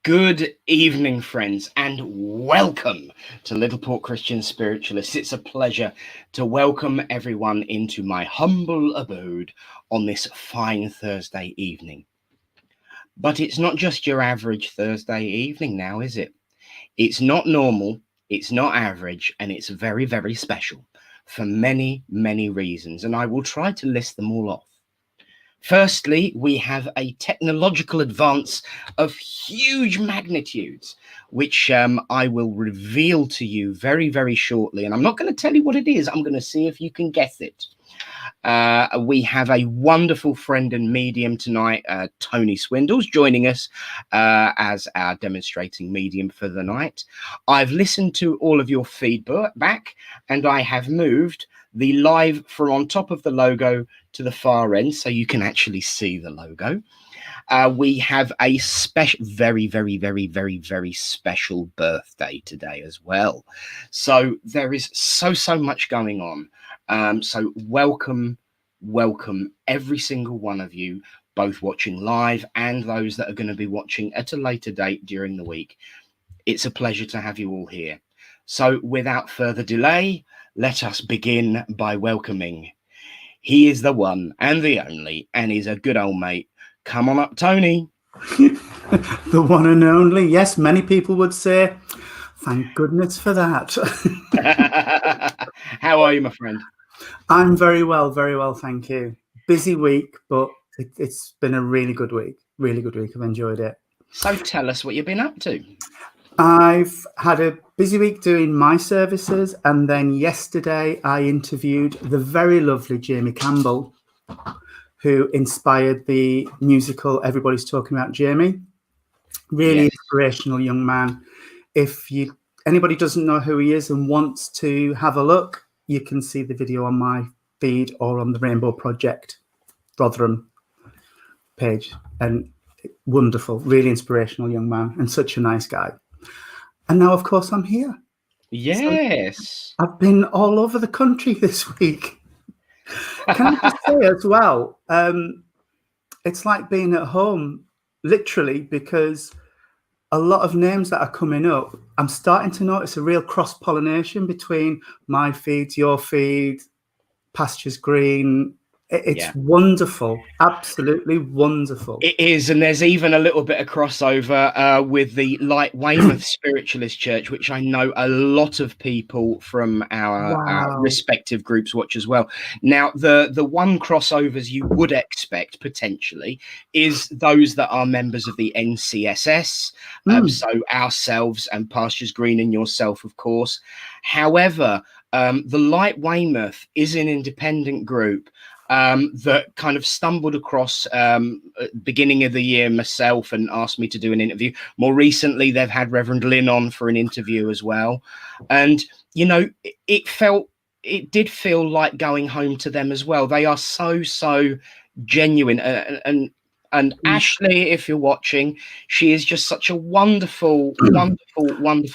Good evening, friends, and welcome to Littleport Christian Spiritualists. It's a pleasure to welcome everyone into my humble abode on this fine Thursday evening. But it's not just your average Thursday evening now, is it? It's not normal, it's not average, and it's very, very special for many, many reasons, and I will try to list them all off. Firstly, we have a technological advance of huge magnitudes, which I will reveal to you very, very shortly. And I'm not going to tell you what it is. I'm going to see if you can guess it. We have a wonderful friend and medium tonight, Tony Swindells, joining us as our demonstrating medium for the night. I've listened to all of your feedback, and I have moved the live from on top of the logo to the far end so you can actually see the logo. We have a special, very, very, very, very, very special birthday today as well. So there is so much going on. So welcome every single one of you, both watching live and those that are going to be watching at a later date during the week. It's a pleasure to have you all here. So without further delay, let us begin by welcoming. He is the one and the only, and he's a good old mate. Come on up, Tony. The one and only. Yes, many people would say, thank goodness for that. How are you, my friend? I'm very well, thank you. Busy week, but it's been a really good week. Really good week. I've enjoyed it. So tell us what you've been up to. I've had a busy week doing my services, and then yesterday I interviewed the very lovely Jamie Campbell, who inspired the musical Everybody's Talking About Jamie. Really inspirational young man. If anybody doesn't know who he is and wants to have a look, you can see the video on my feed or on the Rainbow Project Rotherham page. And wonderful, really inspirational young man and such a nice guy. And now, of course, I'm here. Yes. So I've been all over the country this week. Can I just say as well, it's like being at home, literally, because a lot of names that are coming up, I'm starting to notice a real cross-pollination between my feed, your feed, Pastures Green. It's wonderful, absolutely wonderful. It is, and there's even a little bit of crossover with the Light Weymouth Spiritualist Church, which I know a lot of people from our respective groups watch as well. Now, the one crossovers you would expect potentially is those that are members of the NCSS, so ourselves and Pastures Green and yourself, of course. However, the Light Weymouth is an independent group that kind of stumbled across beginning of the year myself and asked me to do an interview. More recently, they've had Reverend Lynn on for an interview as well. And, you know, it did feel like going home to them as well. They are so genuine. And Ashley, if you're watching, she is just such a wonderful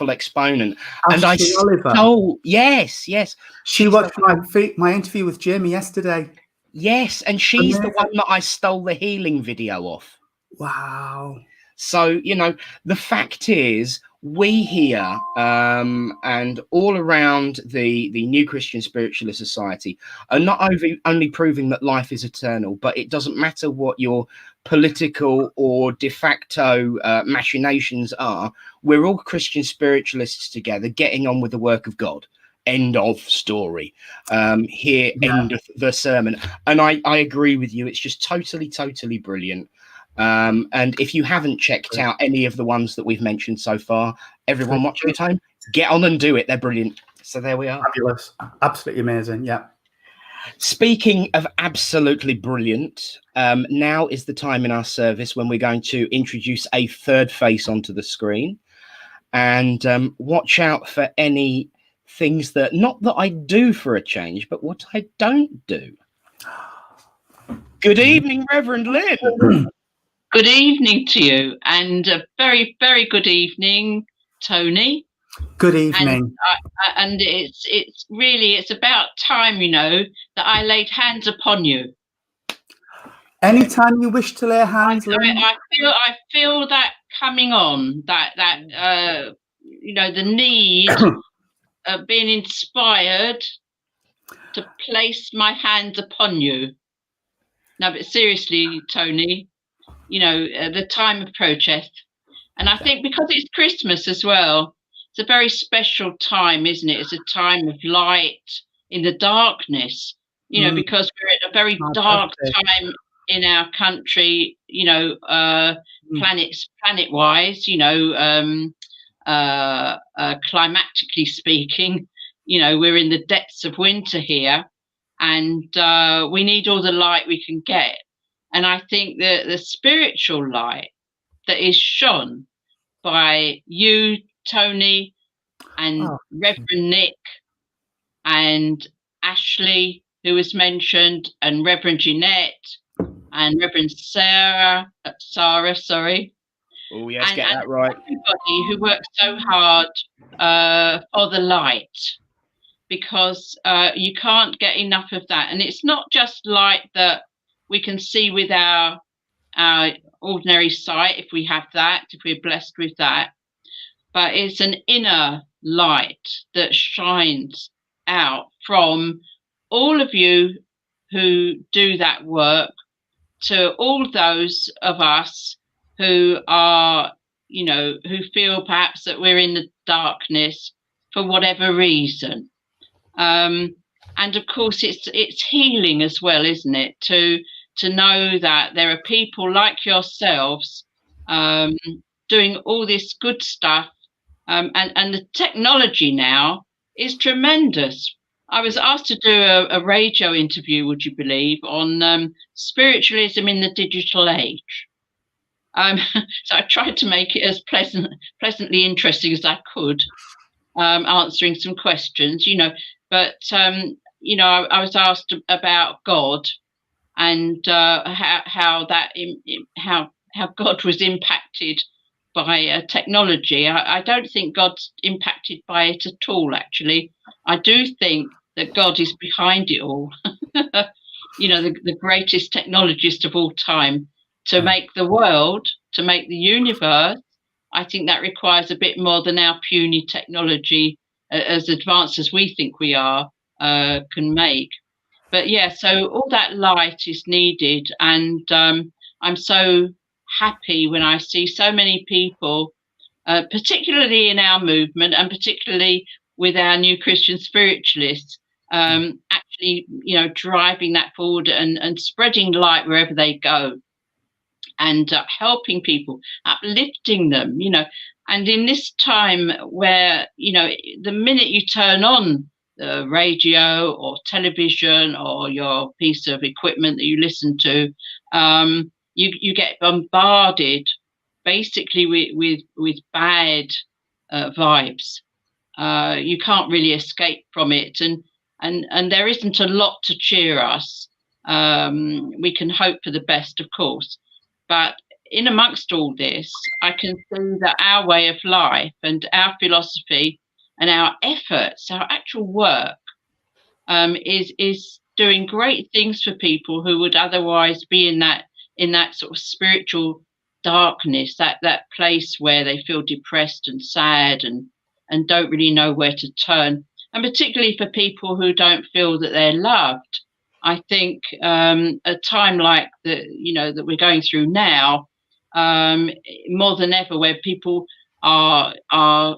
exponent. Ashley Oliver. Oh, yes. She watched my interview with Jamie yesterday. Yes, and she's the one that I stole the healing video off. Wow. So, you know, the fact is, we here and all around the New Christian Spiritualist Society are not only proving that life is eternal, but it doesn't matter what your political or de facto machinations are. We're all Christian spiritualists together getting on with the work of God. End of story. Here endeth the sermon. And I agree with you. It's just totally brilliant. And if you haven't checked out any of the ones that we've mentioned so far, everyone watching at home, get on and do it. They're brilliant. So there we are. Fabulous. Absolutely amazing. Yeah. Speaking of absolutely brilliant, now is the time in our service when we're going to introduce a third face onto the screen, and watch out for any things that, not that I do for a change, but what I don't do. Good evening, Reverend Lynn. Good evening to you, and a very, very good evening, Tony. Good evening. And it's about time, that I laid hands upon you. Anytime you wish to lay hands, Lynn. I feel that coming on, that the need of being inspired to place my hands upon you. No, but seriously, Tony, the time approacheth, and I think because it's Christmas as well, it's a very special time, isn't it? It's a time of light in the darkness, because we're at a very dark time in our country, planet-wise, climatically speaking, we're in the depths of winter here, and we need all the light we can get. And I think that the spiritual light that is shone by you, Tony, and Reverend Nick, and Ashley, who was mentioned, and Reverend Jeanette, and Reverend Sarah, sorry. Oh, yes, get that right. Everybody who works so hard for the light, because you can't get enough of that. And it's not just light that we can see with our ordinary sight, if we have that, if we're blessed with that, but it's an inner light that shines out from all of you who do that work to all those of us who are, who feel perhaps that we're in the darkness for whatever reason. And of course, it's healing as well, isn't it? To know that there are people like yourselves doing all this good stuff, and the technology now is tremendous. I was asked to do a radio interview, would you believe, on spiritualism in the digital age. So I tried to make it as pleasantly interesting as I could, answering some questions, but I was asked about God and how God was impacted by technology. I don't think God's impacted by it at all, actually. I do think that God is behind it all. The greatest technologist of all time. To make the world, to make the universe, I think that requires a bit more than our puny technology, as advanced as we think we are, can make. But yeah, so all that light is needed, and I'm so happy when I see so many people, particularly in our movement and particularly with our new Christian spiritualists, actually, driving that forward and spreading light wherever they go, and helping people, uplifting them, and in this time where, the minute you turn on the radio or television or your piece of equipment that you listen to, you get bombarded basically with bad vibes. You can't really escape from it, and there isn't a lot to cheer us. We can hope for the best, of course, but in amongst all this, I can see that our way of life and our philosophy and our efforts, our actual work, is doing great things for people who would otherwise be in that sort of spiritual darkness, that place where they feel depressed and sad and don't really know where to turn. And particularly for people who don't feel that they're loved, I think a time like that we're going through now, more than ever, where people are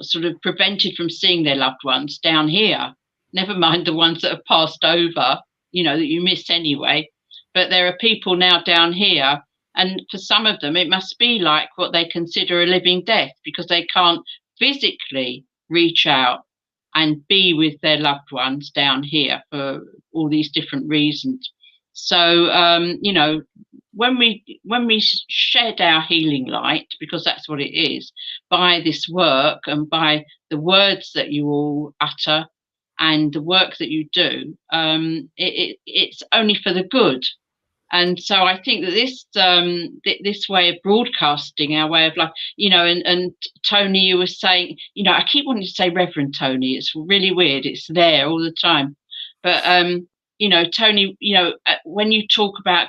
sort of prevented from seeing their loved ones down here, never mind the ones that have passed over, that you miss anyway. But there are people now down here, and for some of them, it must be like what they consider a living death, because they can't physically reach out and be with their loved ones down here for all these different reasons. So, you know, when we shed our healing light, because that's what it is, by this work and by the words that you all utter and the work that you do, it's only for the good. And so I think that this way of broadcasting our way of life, you know, and Tony, you were saying, you know, I keep wanting to say Reverend Tony. It's really weird. It's there all the time. But, you know, Tony, you know, when you talk about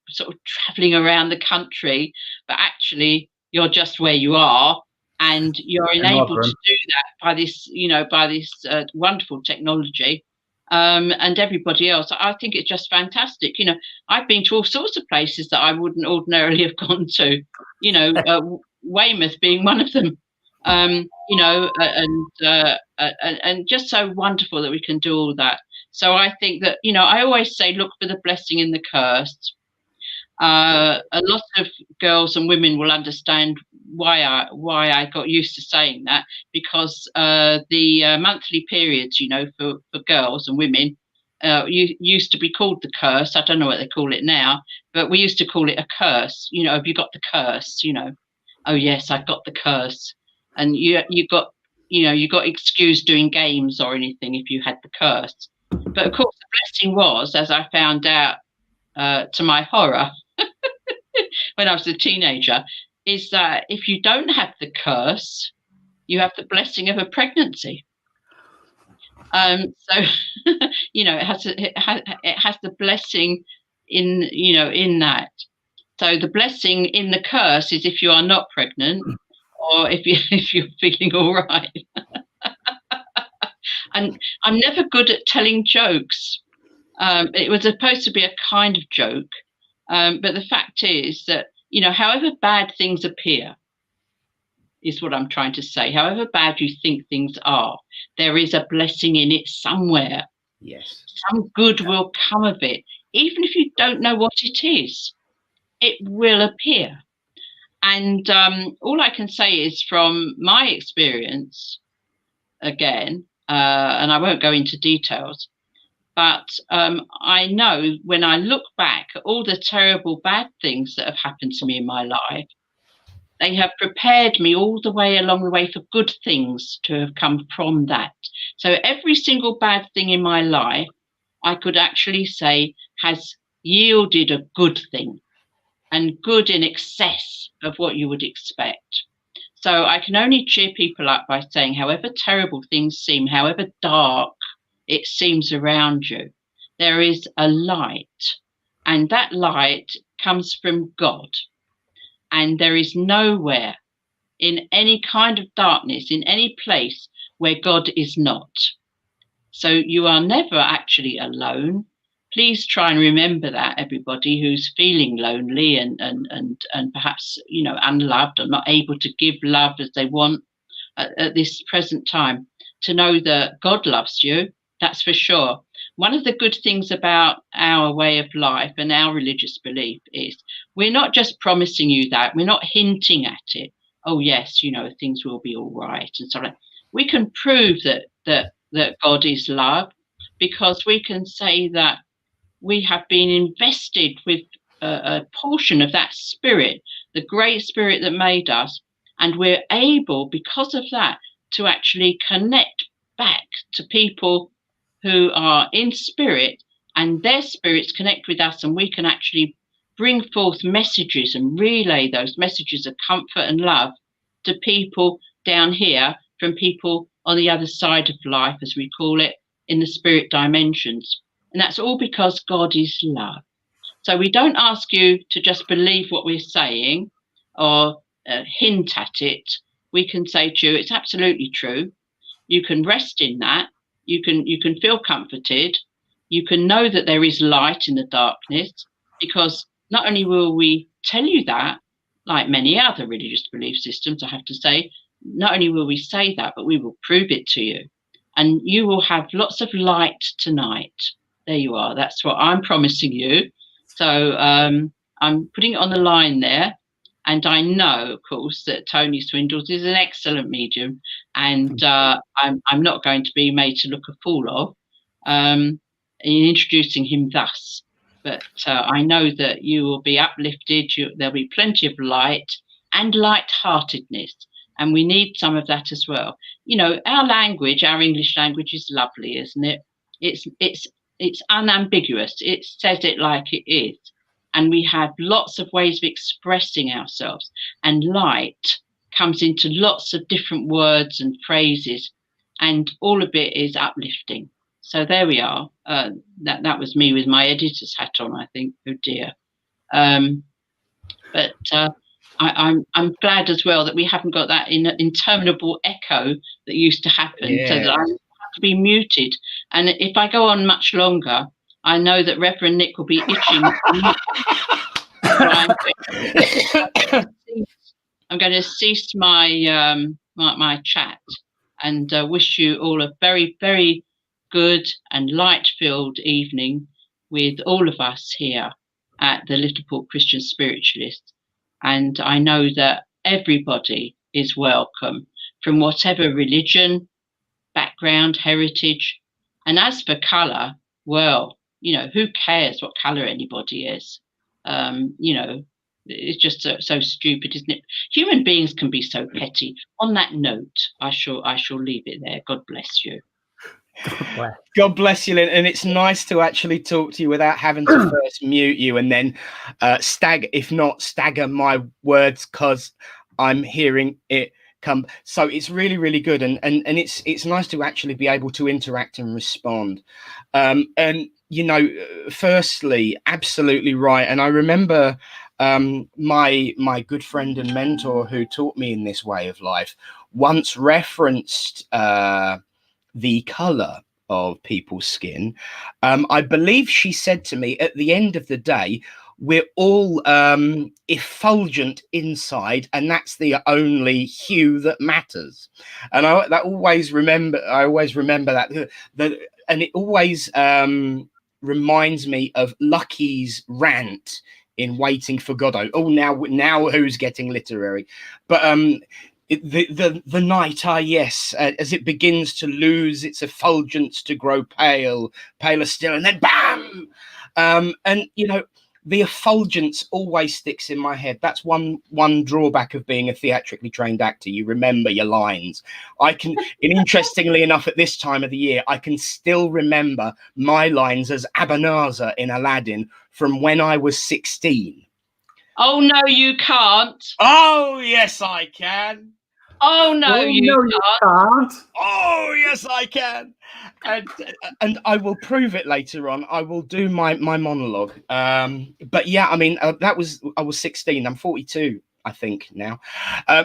sort of traveling around the country, but actually you're just where you are, and you're enabled to do that by this, you know, by this wonderful technology. And everybody else, I think it's just fantastic. You know, I've been to all sorts of places that I wouldn't ordinarily have gone to, you know, Weymouth being one of them, you know, and just so wonderful that we can do all that. So I think that, you know, I always say, look for the blessing in the curse. A lot of girls and women will understand why I got used to saying that, because the monthly periods, you know, for girls and women, used to be called the curse. I don't know what they call it now, but we used to call it a curse. You know, have you got the curse? You know, oh yes, I've got the curse. And you got, you know, you got excused doing games or anything if you had the curse. But of course, the blessing was, as I found out to my horror, when I was a teenager, is that if you don't have the curse, you have the blessing of a pregnancy. So you know, it has the blessing in, you know, in that. So the blessing in the curse is if you are not pregnant, or if you're feeling all right. And I'm never good at telling jokes. It was supposed to be a kind of joke. But the fact is that, you know, however bad things appear, is what I'm trying to say. However bad you think things are, there is a blessing in it somewhere. Yes. Some good will come of it. Even if you don't know what it is, it will appear. And all I can say is, from my experience, again, and I won't go into details, but I know when I look back at all the terrible bad things that have happened to me in my life, they have prepared me all the way along the way for good things to have come from that. So every single bad thing in my life, I could actually say, has yielded a good thing, and good in excess of what you would expect. So I can only cheer people up by saying, however terrible things seem, however dark it seems around you, there is a light, and that light comes from God. And there is nowhere in any kind of darkness, in any place, where God is not. So you are never actually alone. Please try and remember that, everybody who's feeling lonely and perhaps, you know, unloved or not able to give love as they want at this present time, to know that God loves you. That's for sure. One of the good things about our way of life and our religious belief is we're not just promising you that, we're not hinting at it. Oh yes, you know, things will be all right and so on. We can prove that God is love, because we can say that we have been invested with a portion of that spirit, the great spirit that made us, and we're able, because of that, to actually connect back to people who are in spirit, and their spirits connect with us, and we can actually bring forth messages and relay those messages of comfort and love to people down here from people on the other side of life, as we call it, in the spirit dimensions. And that's all because God is love. So we don't ask you to just believe what we're saying or hint at it. We can say to you, it's absolutely true. You can rest in that. You can feel comforted. You can know that there is light in the darkness, because not only will we tell you that, like many other religious belief systems, I have to say, not only will we say that, but we will prove it to you. And you will have lots of light tonight. There you are. That's what I'm promising you. So I'm putting it on the line there. And I know, of course, that Tony Swindells is an excellent medium, and I'm not going to be made to look a fool of in introducing him thus. But I know that you will be uplifted. There'll be plenty of light and light-heartedness, and we need some of that as well. You know, our language, our English language, is lovely, isn't it? It's unambiguous. It says it like it is. And we have lots of ways of expressing ourselves. And light comes into lots of different words and phrases. And all of it is uplifting. So there we are. That was me with my editor's hat on, I think. Oh, dear. But I'm glad as well that we haven't got that interminable echo that used to happen, so that I have to be muted. And if I go on much longer, I know that Reverend Nick will be itching. I'm going to cease my my chat and wish you all a very, very good and light-filled evening with all of us here at the Littleport Christian Spiritualists. And I know that everybody is welcome from whatever religion, background, heritage. And as for colour, well, you know, who cares what colour anybody is? You know, it's just so stupid, isn't it? Human beings can be so petty. On that note, I shall leave it there. God bless you. God bless you, Lynn. And it's nice to actually talk to you without having to first mute you and then stagger my words because I'm hearing it come. So it's really, really good. And it's nice to actually be able to interact and respond. And, you know, firstly, absolutely right. And I remember my good friend and mentor who taught me in this way of life once referenced the color of people's skin. I believe she said to me, at the end of the day, we're all effulgent inside, and that's the only hue that matters. And I always remember that, and it always reminds me of Lucky's rant in Waiting for Godot. Oh, now who's getting literary? But the night, yes, as it begins to lose its effulgence, to grow paler still, and then bam! And you know, the effulgence always sticks in my head. That's one drawback of being a theatrically trained actor. You remember your lines. And interestingly enough, at this time of the year, I can still remember my lines as Abanazar in Aladdin from when I was 16. Oh no, you can't. Oh yes, I can. Oh no, you can't. Oh yes, I can. And I will prove it later on. I will do my monologue. But yeah, I mean, I was 16. I'm 42, I think now.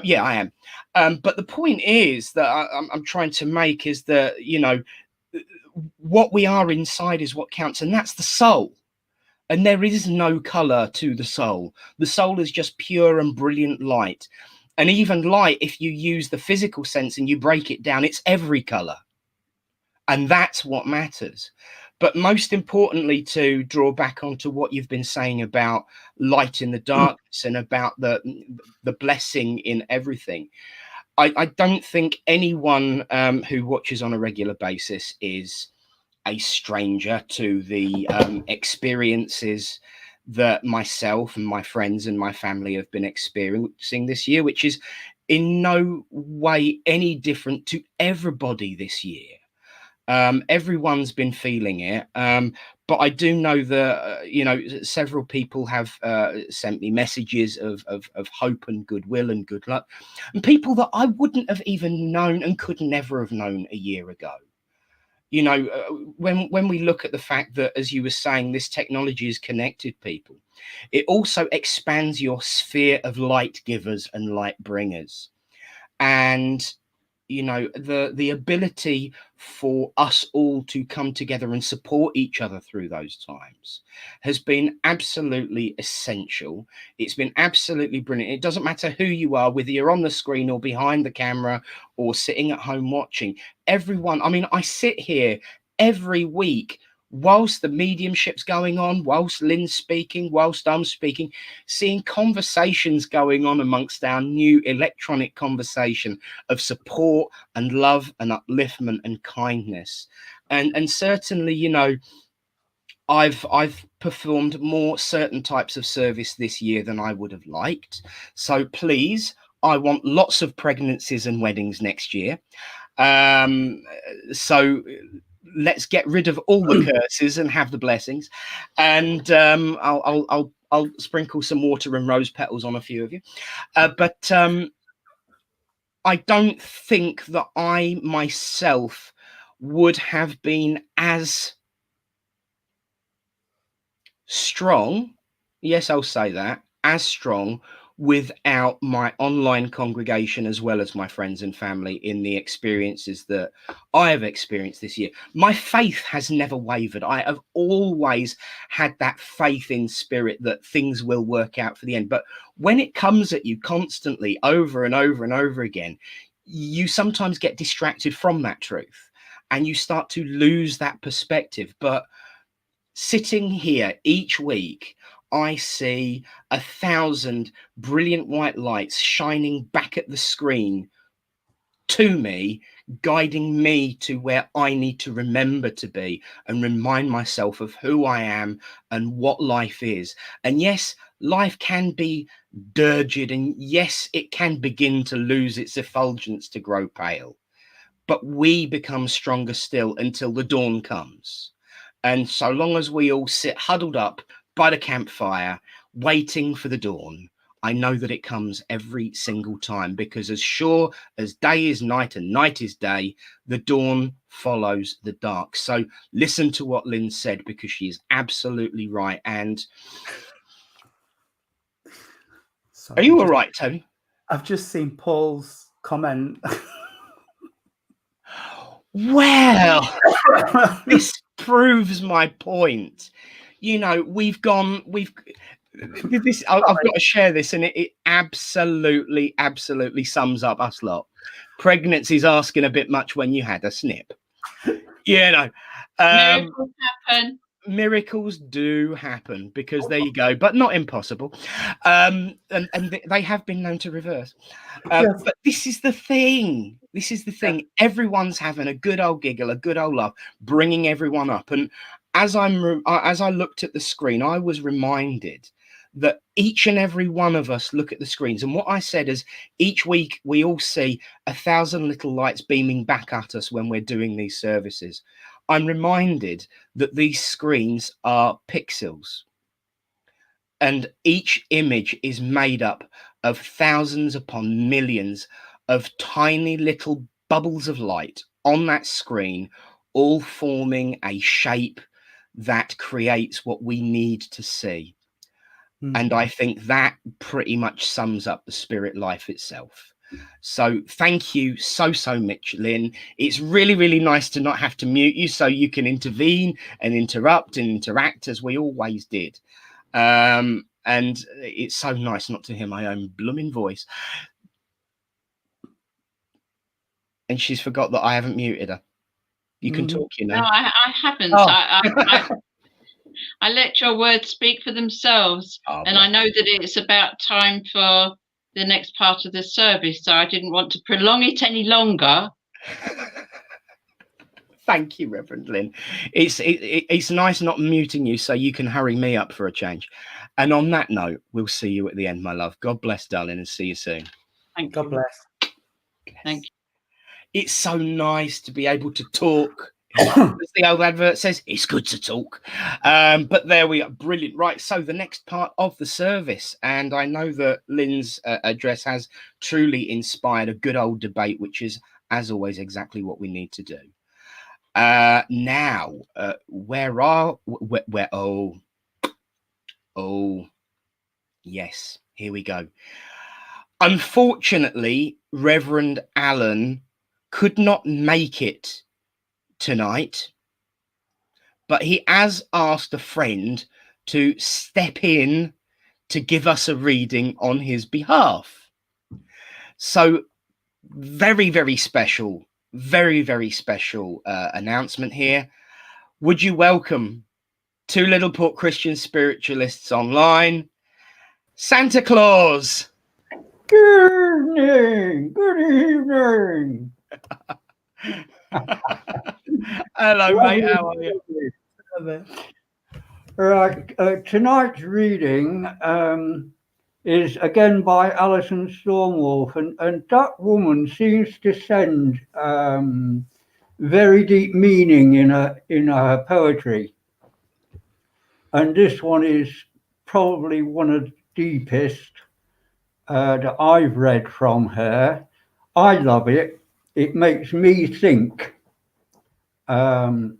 Yeah, I am. But the point is that I'm trying to make is that, you know, what we are inside is what counts, and that's the soul. And there is no color to the soul. The soul is just pure and brilliant light. And even light, if you use the physical sense and you break it down, it's every color. And that's what matters. But most importantly, to draw back onto what you've been saying about light in the darkness and about the blessing in everything. I don't think anyone who watches on a regular basis is a stranger to the experiences that myself and my friends and my family have been experiencing this year, which is in no way any different to everybody this year. Everyone's been feeling it. But I do know that, you know, several people have sent me messages of hope and goodwill and good luck, and people that I wouldn't have even known and could never have known a year ago. You know, when we look at the fact that, as you were saying, this technology has connected people, it also expands your sphere of light givers and light bringers. And, you know, the ability for us all to come together and support each other through those times has been absolutely essential. It's been absolutely brilliant. It doesn't matter who you are, whether you're on the screen or behind the camera or sitting at home watching. Everyone, I mean, I sit here every week whilst the mediumship's going on, whilst Lynn's speaking, whilst I'm speaking, seeing conversations going on amongst our new electronic conversation of support and love and upliftment and kindness. And certainly, you know, I've performed more certain types of service this year than I would have liked. So please, I want lots of pregnancies and weddings next year. So let's get rid of all the curses and have the blessings. And I'll sprinkle some water and rose petals on a few of you. But I don't think that I myself would have been as strong, yes, I'll say that, as strong without my online congregation as well as my friends and family in the experiences that I have experienced this year. My faith has never wavered. I have always had that faith in spirit that things will work out for the end. But when it comes at you constantly over and over and over again, you sometimes get distracted from that truth and you start to lose that perspective. But sitting here each week, I see 1,000 brilliant white lights shining back at the screen to me, guiding me to where I need to remember to be and remind myself of who I am and what life is. And yes, life can be dirged, and yes, it can begin to lose its effulgence, to grow pale, but we become stronger still until the dawn comes. And so long as we all sit huddled up by the campfire, waiting for the dawn, I know that it comes every single time, because as sure as day is night and night is day, the dawn follows the dark. So listen to what Lynn said, because she is absolutely right. And Sorry, are you all right, Tony? I've just seen Paul's comment. Well, this proves my point. You know, I've got to share this, and it absolutely sums up us lot. Pregnancy's asking a bit much when you had a snip. You know, Miracles happen. Miracles do happen, because there you go, but not impossible. And they have been known to reverse. Yes. But this is the thing. Everyone's having a good old giggle, a good old laugh, bringing everyone up. And as I looked at the screen, I was reminded that each and every one of us look at the screens. And what I said is, each week we all see 1,000 little lights beaming back at us when we're doing these services. I'm reminded that these screens are pixels, and each image is made up of thousands upon millions of tiny little bubbles of light on that screen, all forming a shape that creates what we need to see. And I think that pretty much sums up the spirit life itself. So thank you so much, Lynn. It's really nice to not have to mute you, so you can intervene and interrupt and interact as we always did. And it's so nice not to hear my own blooming voice. And she's forgot that I haven't muted her. You can talk, you know. No, I haven't. Oh. I let your words speak for themselves. And I know that it's about time for the next part of the service, so I didn't want to prolong it any longer. Thank you, Reverend Lynn. It's nice not muting you, so you can hurry me up for a change. And on that note, we'll see you at the end, my love. God bless, darling, and see you soon. Thank God you. bless. Thank you. It's so nice to be able to talk. As the old advert says, it's good to talk. But there we are. Brilliant. Right. So the next part of the service, and I know that Lynn's address has truly inspired a good old debate, which is, as always, exactly what we need to do. Now, yes, here we go. Unfortunately, Reverend Alan could not make it tonight, but he has asked a friend to step in to give us a reading on his behalf. So very special announcement here. would you welcome to Littleport Christian Spiritualists online, Santa Claus? Good evening. Good evening. Hello, mate. How are you? Right, tonight's reading is again by Alison Stormwolf, and that woman seems to send very deep meaning in her poetry, and this one is probably one of the deepest that I've read from her. I love it. It makes me think. So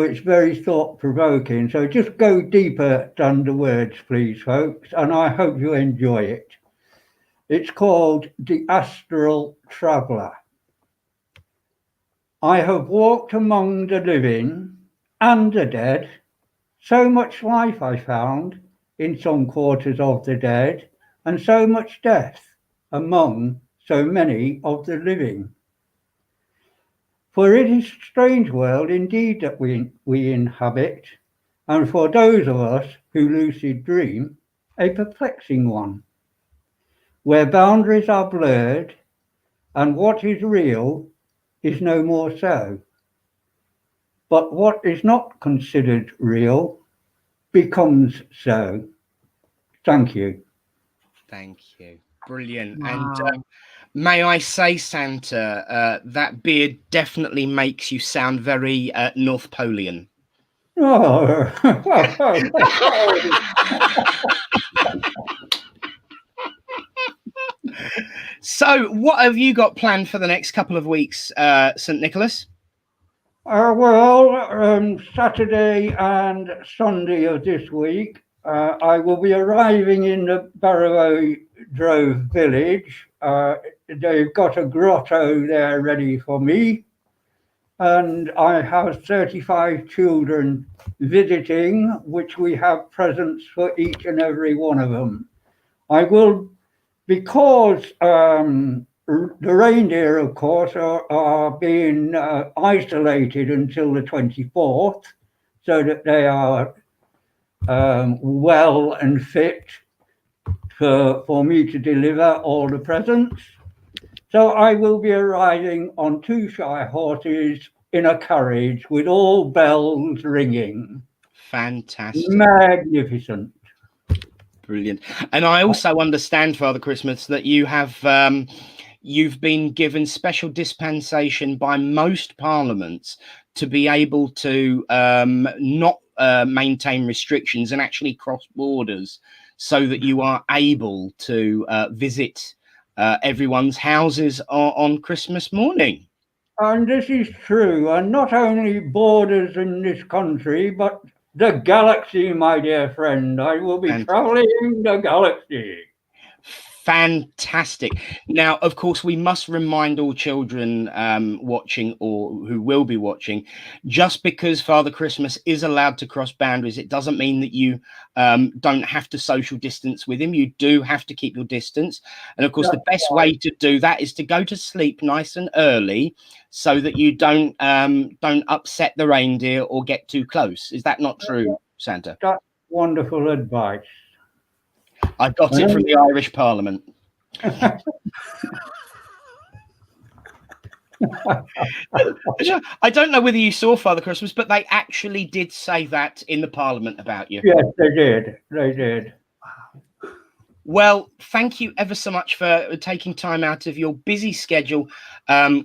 it's very thought-provoking. So just go deeper than the words, please, folks, and I hope you enjoy it. It's called The Astral Traveller. I have walked among the living and the dead. So much life I found in some quarters of the dead, and so much death among so many of the living. For it is a strange world indeed that we inhabit, and for those of us who lucid dream, a perplexing one, where boundaries are blurred, and what is real is no more so. But what is not considered real becomes so. Thank you. Thank you. Brilliant. Wow. And may I say, Santa, that beard definitely makes you sound very North Polian. Oh. So, what have you got planned for the next couple of weeks, St. Nicholas? Saturday and Sunday of this week, I will be arriving in the Barrow Drove village. They've got a grotto there ready for me, and I have 35 children visiting, which we have presents for each and every one of them. I will, because the reindeer, of course, are being isolated until the 24th, so that they are well and fit for me to deliver all the presents. So I will be arriving on 2 shy horses in a carriage with all bells ringing. Fantastic. Magnificent. Brilliant. And I also understand, Father Christmas, that you have you've been given special dispensation by most parliaments to be able to not maintain restrictions and actually cross borders, so that you are able to visit everyone's houses on Christmas morning. And this is true, and not only borders in this country, but the galaxy, my dear friend. I will be traveling the galaxy. Fantastic. Now, of course, we must remind all children watching, or who will be watching, just because Father Christmas is allowed to cross boundaries, it doesn't mean that you don't have to social distance with him. You do have to keep your distance. And of course, the best way to do that is to go to sleep nice and early, so that you don't upset the reindeer or get too close. Is that not true, Santa? That's wonderful advice. I got it from the Irish Parliament. I don't know whether you saw, Father Christmas, but they actually did say that in the Parliament about you. Yes, they did. They did. Well, thank you ever so much for taking time out of your busy schedule,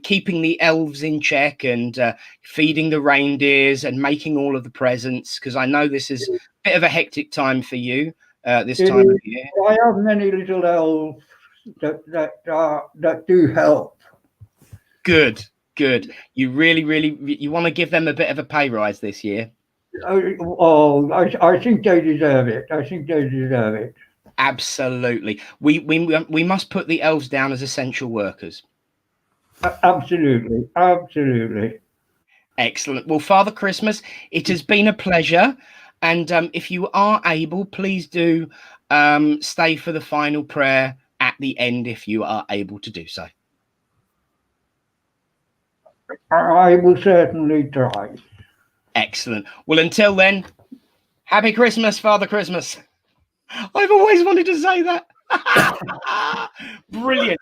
keeping the elves in check and feeding the reindeers and making all of the presents, because I know this is a bit of a hectic time for you this time of year. I have many little elves that do help. Good. You really you want to give them a bit of a pay rise this year? I think they deserve it. I think they deserve it. Absolutely. We must put the elves down as essential workers. Absolutely. Excellent. Well, Father Christmas, it has been a pleasure. And if you are able, please do stay for the final prayer at the end, if you are able to do so. I will certainly try. Excellent. Well, until then, Happy Christmas, Father Christmas. I've always wanted to say that. Brilliant.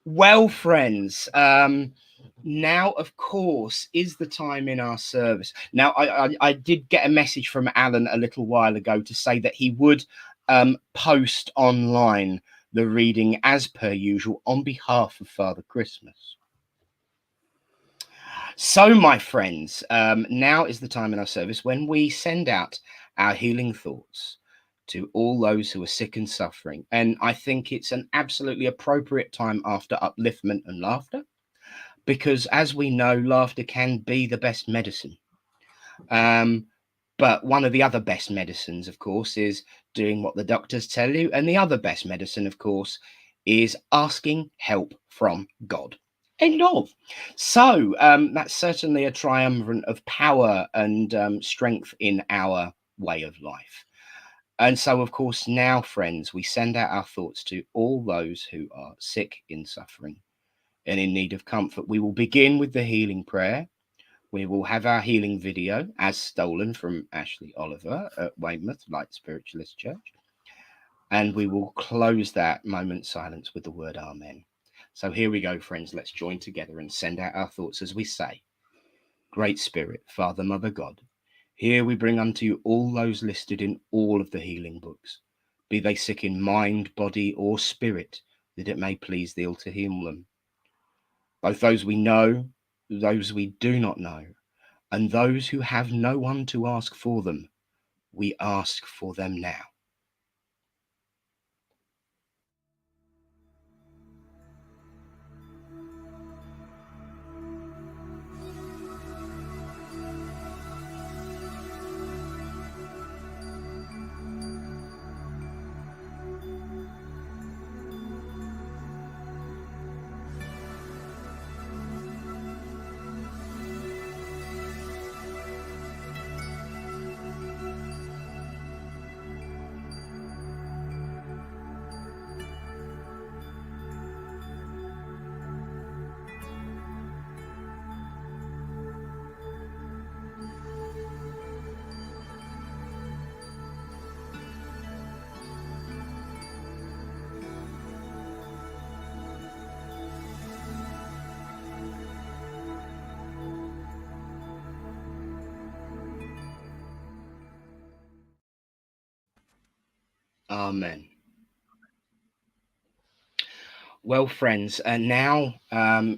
Well, friends, now, of course, is the time in our service. Now, I did get a message from Alan a little while ago to say that he would post online the reading as per usual on behalf of Father Christmas. So, my friends, now is the time in our service when we send out our healing thoughts to all those who are sick and suffering. And I think it's an absolutely appropriate time after upliftment and laughter, because as we know, laughter can be the best medicine. But one of the other best medicines, of course, is doing what the doctors tell you. And the other best medicine, of course, is asking help from God. End of. So that's certainly a triumvirate of power and strength in our way of life. And so, of course, now, friends, we send out our thoughts to all those who are sick in suffering and in need of comfort. We will begin with the healing prayer. We will have our healing video, as stolen from Ashley Oliver at Weymouth Light Spiritualist Church. And we will close that moment silence with the word Amen. So here we go, friends. Let's join together and send out our thoughts as we say, Great Spirit, Father, Mother, God, here we bring unto you all those listed in all of the healing books, be they sick in mind, body, or spirit, that it may please thee to heal them. Both those we know, those we do not know, and those who have no one to ask for them, we ask for them now. Amen. Well, friends, and now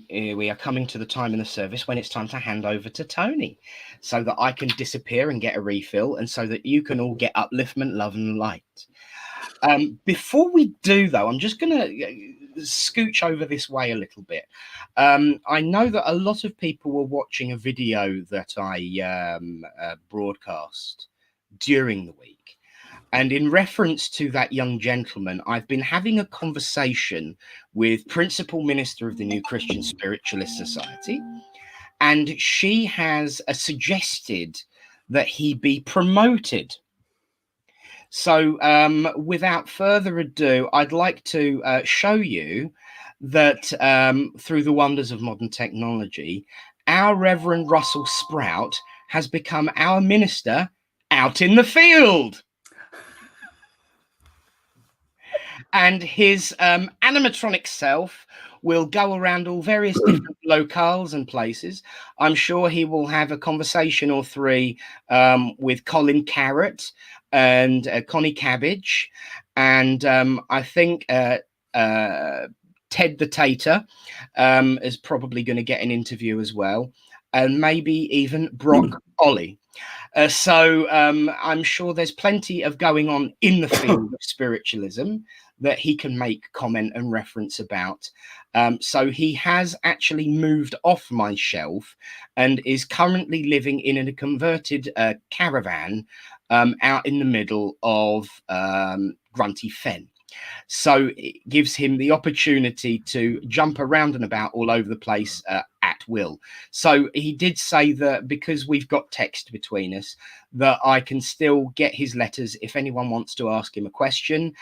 we are coming to the time in the service when it's time to hand over to Tony, so that I can disappear and get a refill, and so that you can all get upliftment, love, and light. Before we do, though, I'm just going to scooch over this way a little bit. I know that a lot of people were watching a video that I broadcast during the week. And in reference to that young gentleman, I've been having a conversation with Principal Minister of the New Christian Spiritualist Society, and she has suggested that he be promoted. So without further ado, I'd like to show you that through the wonders of modern technology, our Reverend Russell Sprout has become our minister out in the field. And his animatronic self will go around all various different locales and places. I'm sure he will have a conversation or three with Colin Carrot and Connie Cabbage. And I think Ted the Tater is probably going to get an interview as well. And maybe even Brock Ollie. So I'm sure there's plenty of going on in the field of spiritualism that he can make comment and reference about. So he has actually moved off my shelf and is currently living in a converted caravan out in the middle of Grunty Fen. So it gives him the opportunity to jump around and about all over the place at will. So he did say that because we've got text between us, that I can still get his letters. If anyone wants to ask him a question,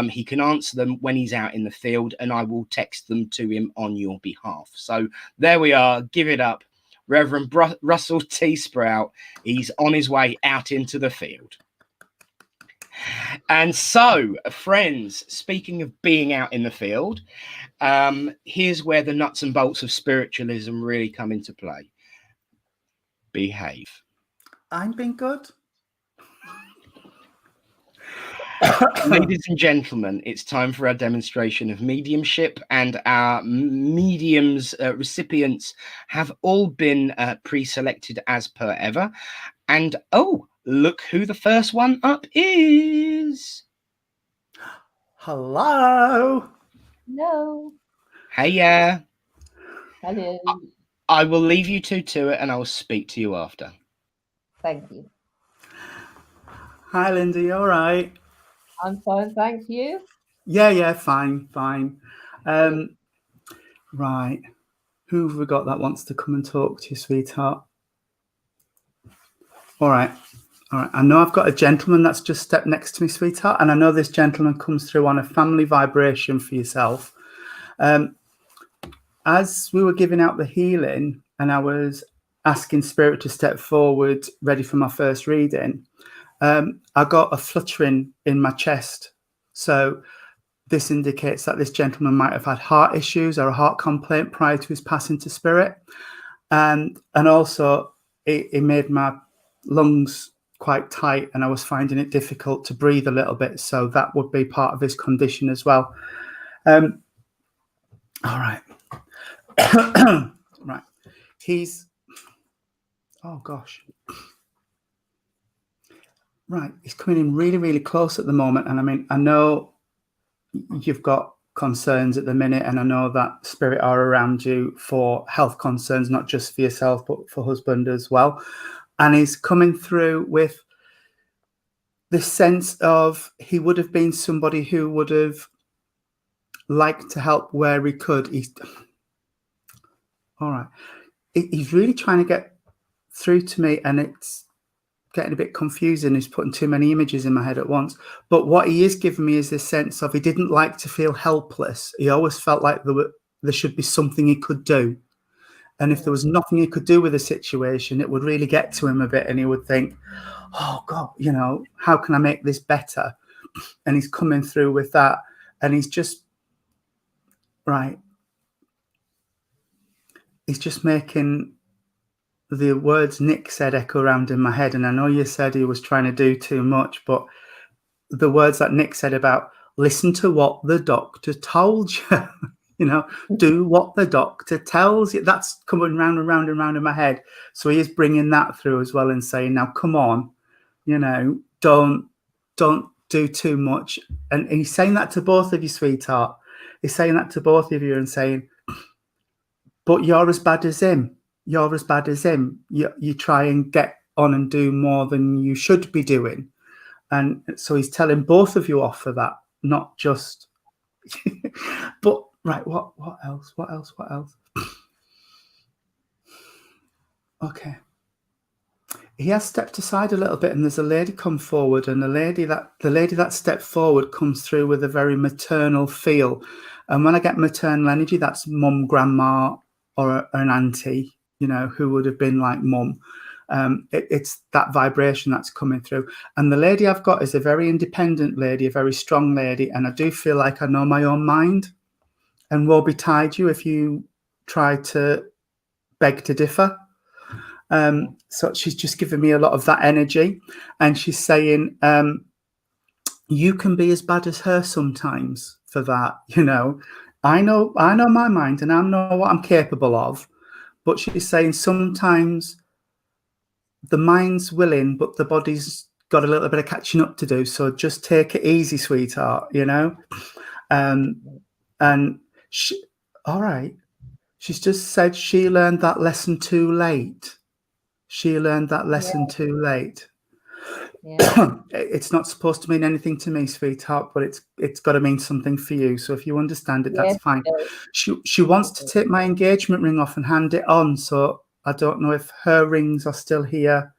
he can answer them when he's out in the field, and I will text them to him on your behalf. So there we are. Give it up Reverend Russell T. Sprout. He's on his way out into the field. And so, friends, speaking of being out in the field, here's where the nuts and bolts of spiritualism really come into play. Behave. I'm being good. Ladies and gentlemen, it's time for our demonstration of mediumship, and our mediums recipients have all been pre-selected as per ever. And oh, look who the first one up is. Hello. No. Hiya. Hello. I will leave you two to it, and I will speak to you after. Thank you. Hi, Linda. You all right? I'm fine, thank you. Yeah, fine. Right. Who have we got that wants to come and talk to you, sweetheart? All right. I know I've got a gentleman that's just stepped next to me, sweetheart, and I know this gentleman comes through on a family vibration for yourself. As we were giving out the healing and I was asking Spirit to step forward, ready for my first reading, I got a fluttering in my chest. So this indicates that this gentleman might have had heart issues or a heart complaint prior to his passing to Spirit. And also it made my lungs quite tight and I was finding it difficult to breathe a little bit. So that would be part of his condition as well. All right. Right. Oh gosh. Right. He's coming in really, really close at the moment. And I mean, I know you've got concerns at the minute, and I know that Spirit are around you for health concerns, not just for yourself, but for husband as well. And he's coming through with this sense of he would have been somebody who would have liked to help where he could. All right. He's really trying to get through to me, and it's getting a bit confusing. He's putting too many images in my head at once. But what he is giving me is this sense of he didn't like to feel helpless. He always felt like there should be something he could do. And if there was nothing he could do with the situation, it would really get to him a bit, and he would think, oh God, how can I make this better? And he's coming through with that, and he's just right. He's just making the words Nick said echo around in my head. And I know you said he was trying to do too much, but the words that Nick said about listen to what the doctor told you, do what the doctor tells you. That's coming round and round and round in my head. So he is bringing that through as well and saying, now, come on, don't do too much. And he's saying that to both of you, sweetheart. He's saying that to both of you and saying, but you're as bad as him. You're as bad as him. You try and get on and do more than you should be doing. And so he's telling both of you off for that, not just. But, right, what else? Okay. He has stepped aside a little bit, and there's a lady come forward, and the lady that stepped forward comes through with a very maternal feel. And when I get maternal energy, that's mum, grandma, or an auntie, who would have been like mum. It's that vibration that's coming through. And the lady I've got is a very independent lady, a very strong lady. And I do feel like I know my own mind, and woe betide you if you try to beg to differ. So she's just giving me a lot of that energy. And she's saying, you can be as bad as her sometimes for that. I know my mind, and I know what I'm capable of. But she's saying sometimes the mind's willing, but the body's got a little bit of catching up to do. So just take it easy, sweetheart, And all right. She's just said she learned that lesson too late. Too late. Yeah. It's not supposed to mean anything to me, sweetheart, but it's got to mean something for you. So if you understand it, that's fine. She wants to take my engagement ring off and hand it on. So I don't know if her rings are still here,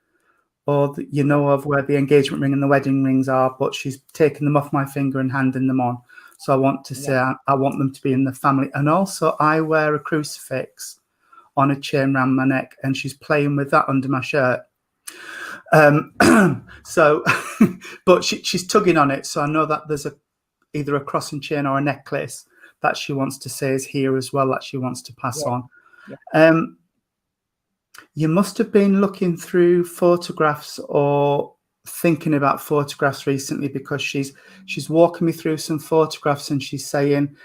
or of where the engagement ring and the wedding rings are, but she's taking them off my finger and handing them on. So I want to say I want them to be in the family. And also I wear a crucifix on a chain around my neck, and she's playing with that under my shirt. So, but she's tugging on it, so I know that there's either a crossing chain or a necklace that she wants to say is here as well, that she wants to pass on. Yeah. You must have been looking through photographs or thinking about photographs recently, because she's walking me through some photographs, and she's saying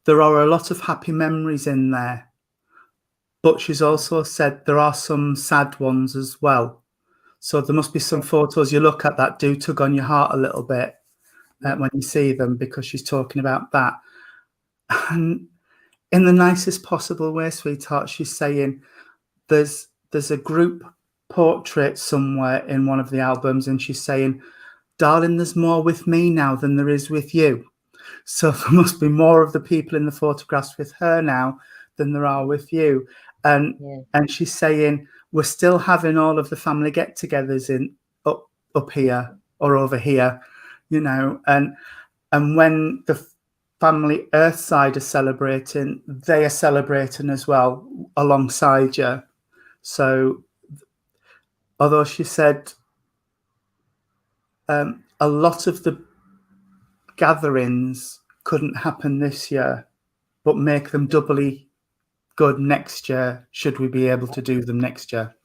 there are a lot of happy memories in there, but she's also said there are some sad ones as well. So there must be some photos you look at that do tug on your heart a little bit when you see them, because she's talking about that. And in the nicest possible way, sweetheart, she's saying there's a group portrait somewhere in one of the albums, and she's saying, darling, there's more with me now than there is with you. So there must be more of the people in the photographs with her now than there are with you. And she's saying, we're still having all of the family get-togethers in up here or over here, you know, and when the family Earth side are celebrating, they are celebrating as well alongside you. So although she said a lot of the gatherings couldn't happen this year, but make them doubly good next year, should we be able to do them next year.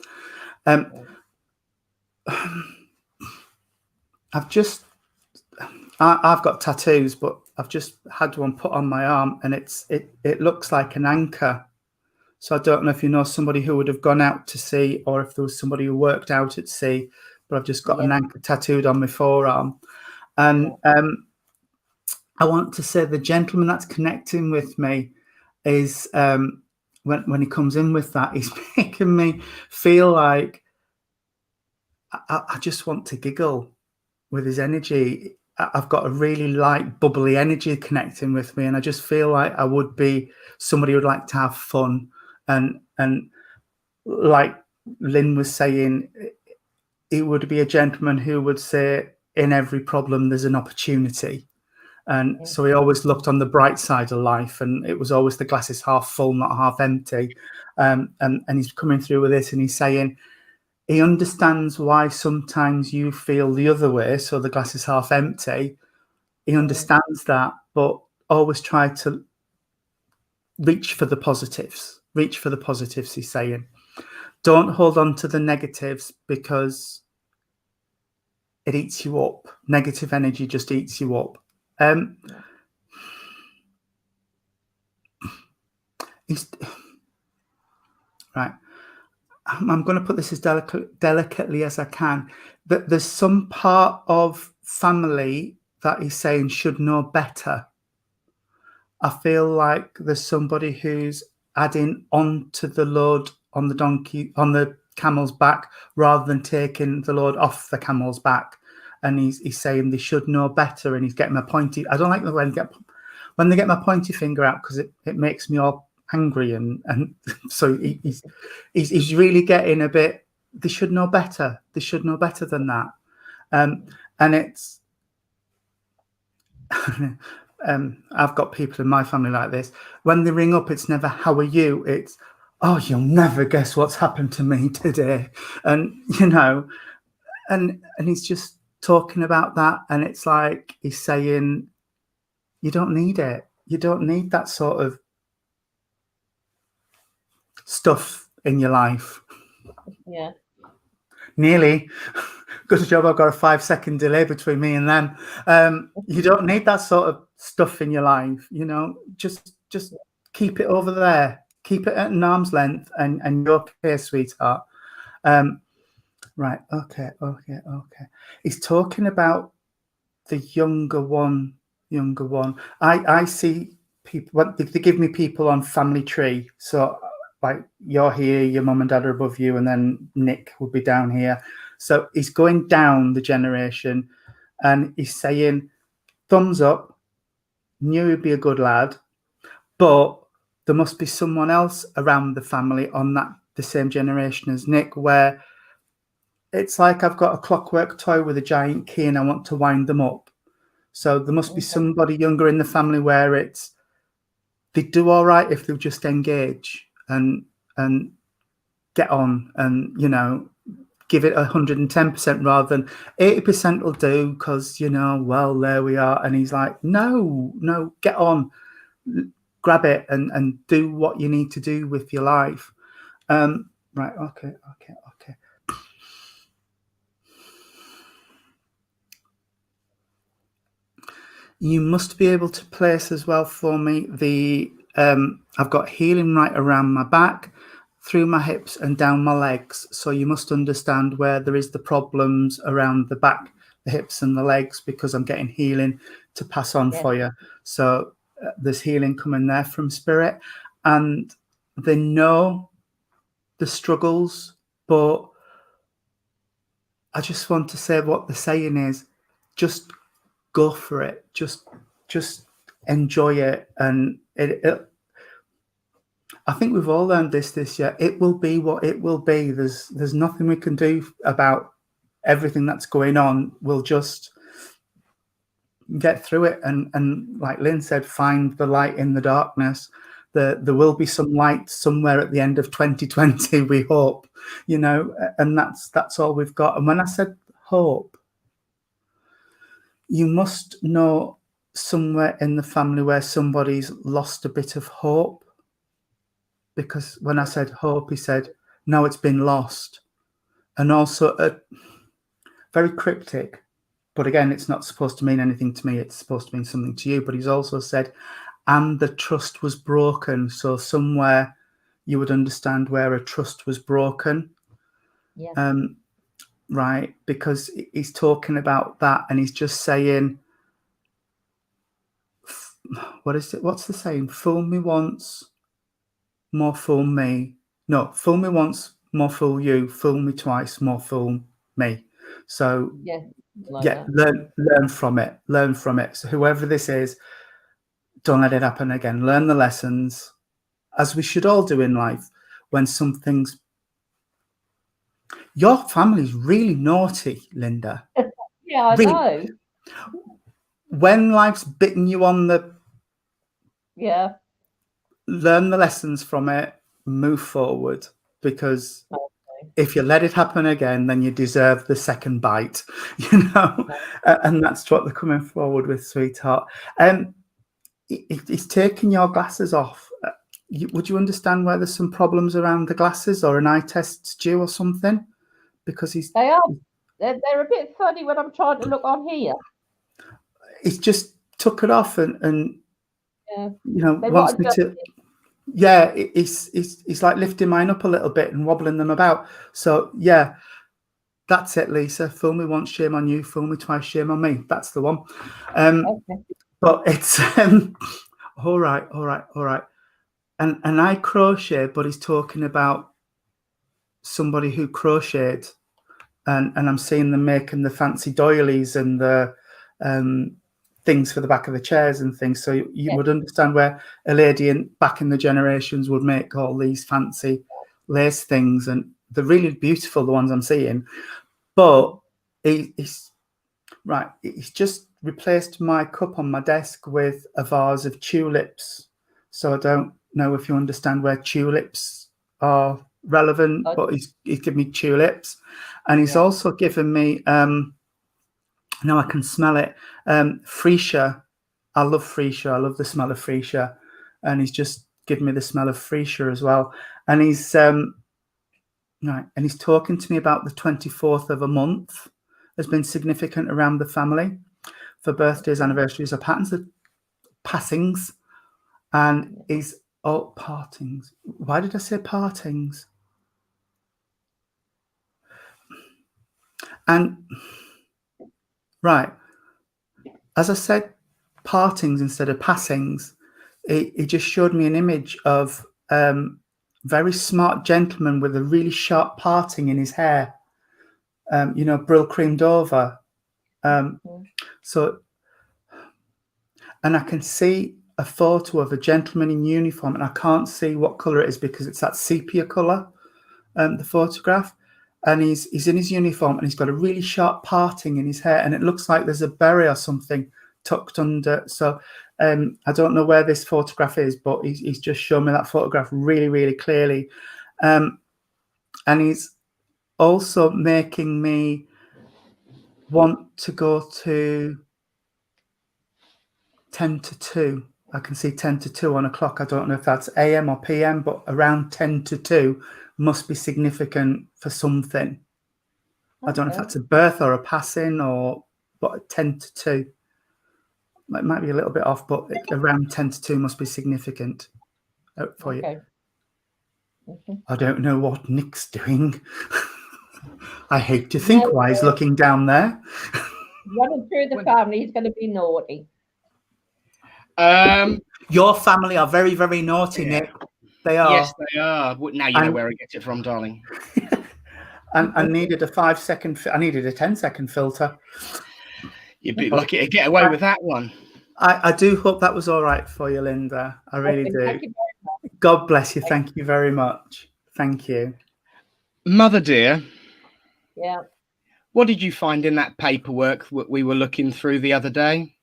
I've got tattoos, but I've just had one put on my arm, and it looks like an anchor. So I don't know if you know somebody who would have gone out to sea, or if there was somebody who worked out at sea, but I've just got an anchor tattooed on my forearm. And I want to say the gentleman that's connecting with me is, when he comes in with that, he's making me feel like I just want to giggle with his energy. I've got a really light, bubbly energy connecting with me, and I just feel like I would be somebody who would like to have fun. And like Lynn was saying, it would be a gentleman who would say, in every problem, there's an opportunity. And so he always looked on the bright side of life, and it was always the glass is half full, not half empty. And he's coming through with this, and he's saying he understands why sometimes you feel the other way, so the glass is half empty. He understands that, but always try to reach for the positives. Reach for the positives, he's saying. Don't hold on to the negatives, because it eats you up. Negative energy just eats you up. Right. I'm going to put this as delicately as I can. That there's some part of family that he's saying should know better. I feel like there's somebody who's adding on to the load on the camel's back, rather than taking the load off the camel's back. And he's saying they should know better, and he's getting my pointy. I don't like when they get my pointy finger out, because it makes me all angry, and so he's really getting a bit. They should know better. They should know better than that. And it's I've got people in my family like this. When they ring up, it's never "How are you?" It's "Oh, you'll never guess what's happened to me today," and you know, and he's just talking about that, and it's like he's saying, you don't need it. You don't need that sort of stuff in your life. Yeah. Nearly. Good job I've got a 5-second delay between me and them. You don't need that sort of stuff in your life, you know. Just keep it over there. Keep it at an arm's length, and you're okay, sweetheart. Right, okay. He's talking about the younger one. I see people, they give me people on family tree. So like you're here, your mum and dad are above you, and then Nick would be down here. So he's going down the generation, and he's saying, thumbs up, knew he'd be a good lad, but there must be someone else around the family on the same generation as Nick, where it's like I've got a clockwork toy with a giant key and I want to wind them up. So there must be somebody younger in the family where they'd do all right if they'll just engage and get on and, you know, give it 110% rather than 80% will do because, you know, well, there we are. And he's like, no, get on, grab it and do what you need to do with your life. Right. Okay. You must be able to place as well for me the, I've got healing right around my back, through my hips and down my legs. So you must understand where there is the problems around the back, the hips and the legs, because I'm getting healing to pass on for you. So there's healing coming there from spirit, and they know the struggles, but I just want to say what the saying is, just go for it. Just enjoy it. And I think we've all learned this year. It will be what it will be. There's nothing we can do about everything that's going on. We'll just get through it. And like Lynn said, find the light in the darkness. There will be some light somewhere at the end of 2020, we hope, you know, and that's all we've got. And when I said hope, you must know somewhere in the family where somebody's lost a bit of hope. Because when I said hope, he said, no, it's been lost. And also very cryptic, but again, it's not supposed to mean anything to me. It's supposed to mean something to you. But he's also said, and the trust was broken. So somewhere you would understand where a trust was broken. Yeah. Right. Because he's talking about that and he's just saying, what is it? What's the saying? Fool me once, more fool me. No, fool me once, more fool you. Fool me twice, more fool me. So learn from it. Learn from it. So whoever this is, don't let it happen again. Learn the lessons, as we should all do in life. When something's, your family's really naughty, Linda. Yeah, I know. When life's bitten you on the, learn the lessons from it, move forward, because if you let it happen again, then you deserve the second bite, you know. And that's what they're coming forward with, sweetheart. He's taking your glasses off. Would you understand why there's some problems around the glasses, or an eye test's due or something? Because they are. They're a bit funny when I'm trying to look on here. He's just took it off and you know, wants me to. Yeah, he's like lifting mine up a little bit and wobbling them about. So yeah, that's it, Lisa. Fool me once, shame on you. Fool me twice, shame on me. That's the one. But it's all right. And I crochet, but he's talking about somebody who crocheted, and I'm seeing them making the fancy doilies and the things for the back of the chairs and things. So you would understand where a lady back in the generations would make all these fancy lace things, and they're really beautiful, the ones I'm seeing. But he's just replaced my cup on my desk with a vase of tulips. So I don't know if you understand where tulips are relevant, but he's given me tulips, and he's also given me now I can smell it, freesia. I love freesia. I love the smell of freesia, and he's just given me the smell of freesia as well. And he's he's talking to me about the 24th of a month has been significant around the family for birthdays, anniversaries, or passings. And he's partings. Why did I say partings? And right, as I said, partings instead of passings, it just showed me an image of very smart gentleman with a really sharp parting in his hair, you know, brill creamed over. So, and I can see a photo of a gentleman in uniform, and I can't see what colour it is because it's that sepia colour, the photograph. And he's in his uniform, and he's got a really sharp parting in his hair, and it looks like there's a berry or something tucked under. So I don't know where this photograph is, but he's just shown me that photograph really, really clearly. And he's also making me want to go to 10 to 2. I can see 10 to 2 on a clock. I don't know if that's AM or PM, but around 10 to 2 must be significant for something. I don't know if that's a birth or a passing, but 10 to 2. It might be a little bit off, but around 10 to 2 must be significant for you. I don't know what Nick's doing. I hate to think why he's looking down there. Running through the family, he's going to be naughty. Your family are very, very naughty, Nick. They are. Yes, they are. Now you know where I get it from, darling. And I needed a 5-second. I needed a 10-second filter. You'd be lucky to get away with that one. I do hope that was all right for you, Linda. I really do. Thank you very much. God bless you. Thank you very much. Thank you. Mother dear. Yeah. What did you find in that paperwork that we were looking through the other day?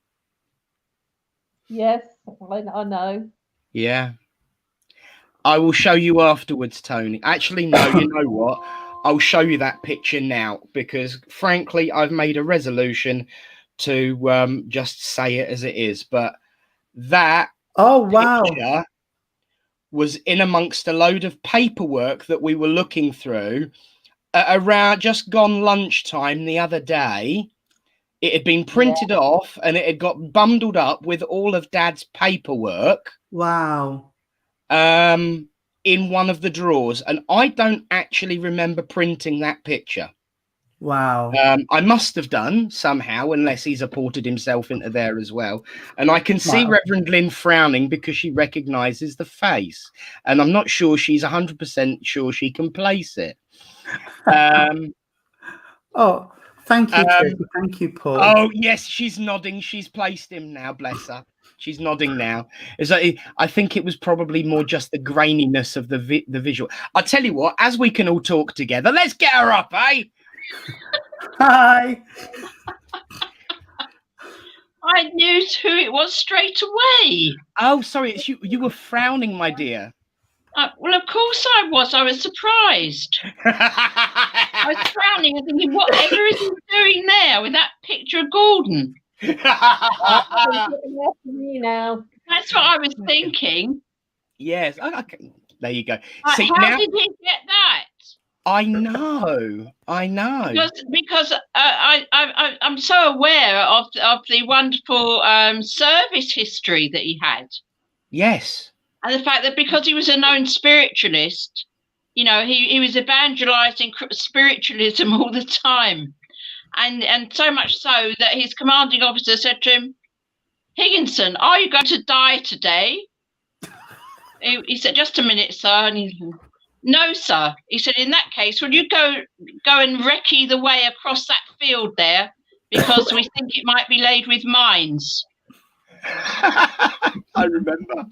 Yes, I know. Yeah. I will show you afterwards, Tony. Actually, no, you know what? I'll show you that picture now because, frankly, I've made a resolution to just say it as it is. But that picture was in amongst a load of paperwork that we were looking through around just gone lunchtime the other day. It had been printed off and it had got bundled up with all of Dad's paperwork. Wow. In one of the drawers. And I don't actually remember printing that picture. Wow. I must have done somehow, unless he's apported himself into there as well. And I can see Reverend Lynn frowning because she recognizes the face. And I'm not sure she's 100% sure she can place it. Oh, thank you, Tracy. Thank you, Paul. Oh, yes, she's nodding. She's placed him now, bless her. She's nodding now. I think it was probably more just the graininess of the visual. I'll tell you what, as we can all talk together, let's get her up, eh? Hi. I knew who it was straight away. Oh, sorry, it's you. You were frowning, my dear. Well, of course I was. I was surprised. I was frowning and thinking, whatever is he doing there with that picture of Gordon? Me now. That's what I was thinking. Yes. Okay. There you go. See, how did he get that? I know. Because I'm so aware of the wonderful service history that he had. Yes. And the fact that because he was a known spiritualist, you know, he was evangelizing spiritualism all the time. And so much so that his commanding officer said to him, Higginson, are you going to die today? He said, just a minute, sir. And he said, no, sir. He said, in that case, will you go and recce the way across that field there? Because we think it might be laid with mines. I remember.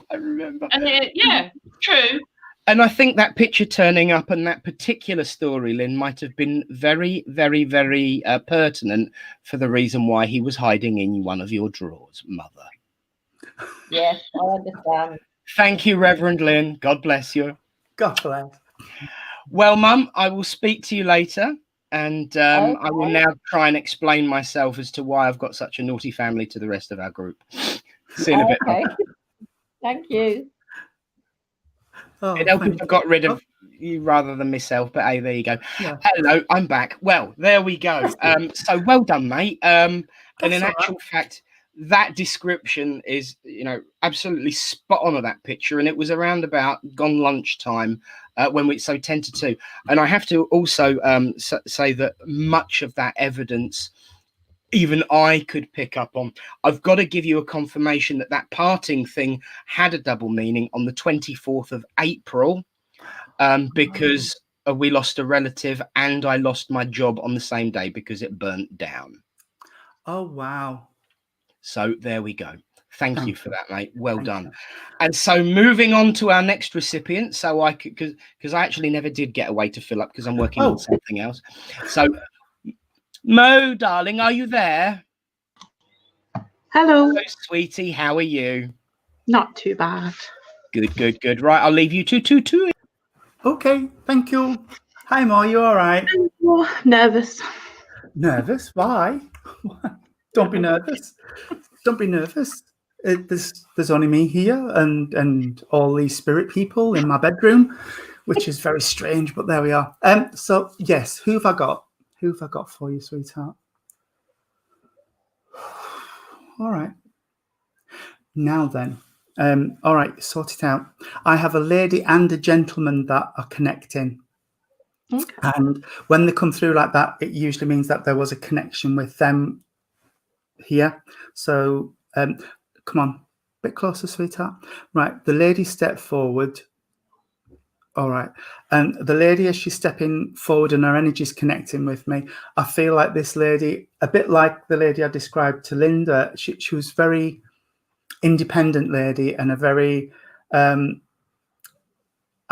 And yeah, true. And I think that picture turning up and that particular story, Lynn, might have been very, very, very pertinent for the reason why he was hiding in one of your drawers, Mother. Yes, I understand. Thank you, Reverend Lynn. God bless you. God bless. Well, Mum, I will speak to you later. And I will now try and explain myself as to why I've got such a naughty family to the rest of our group. See you in a bit. Okay. Thank you. Oh, it helped if I got rid of you rather than myself, but hey, there you go. Yeah. Hello, I'm back. Well, there we go. So well done, mate. And in actual fact, that description is, you know, absolutely spot on of that picture. And it was around about gone lunchtime when we 10 to 2. And I have to also say that much of that evidence even I could pick up on. I've got to give you a confirmation that that parting thing had a double meaning on the 24th of April because we lost a relative and I lost my job on the same day because it burnt down. Oh, wow. So there we go. Thank you for that, mate. Well done. And so moving on to our next recipient. So I could, because I actually never did get away to fill up because I'm working on something else. So Mo, darling, are you there? Hello. Hello, sweetie. How are you? Not too bad. Good, good, good. Right, I'll leave you to. Okay, thank you. Hi, Ma, you all right? Oh, nervous. Nervous? Why? Don't be nervous. Don't be nervous. There's only me here and all these spirit people in my bedroom, which is very strange, but there we are. So yes, who have I got? Who have I got for you, sweetheart? All right. Now then. All right, sort it out. I have a lady and a gentleman that are connecting. Okay. And when they come through like that, it usually means that there was a connection with them here. So come on, a bit closer, sweetheart. Right, the lady stepped forward. All right. And the lady, as she's stepping forward and her energy is connecting with me, I feel like this lady, a bit like the lady I described to Linda, she was very independent lady and a very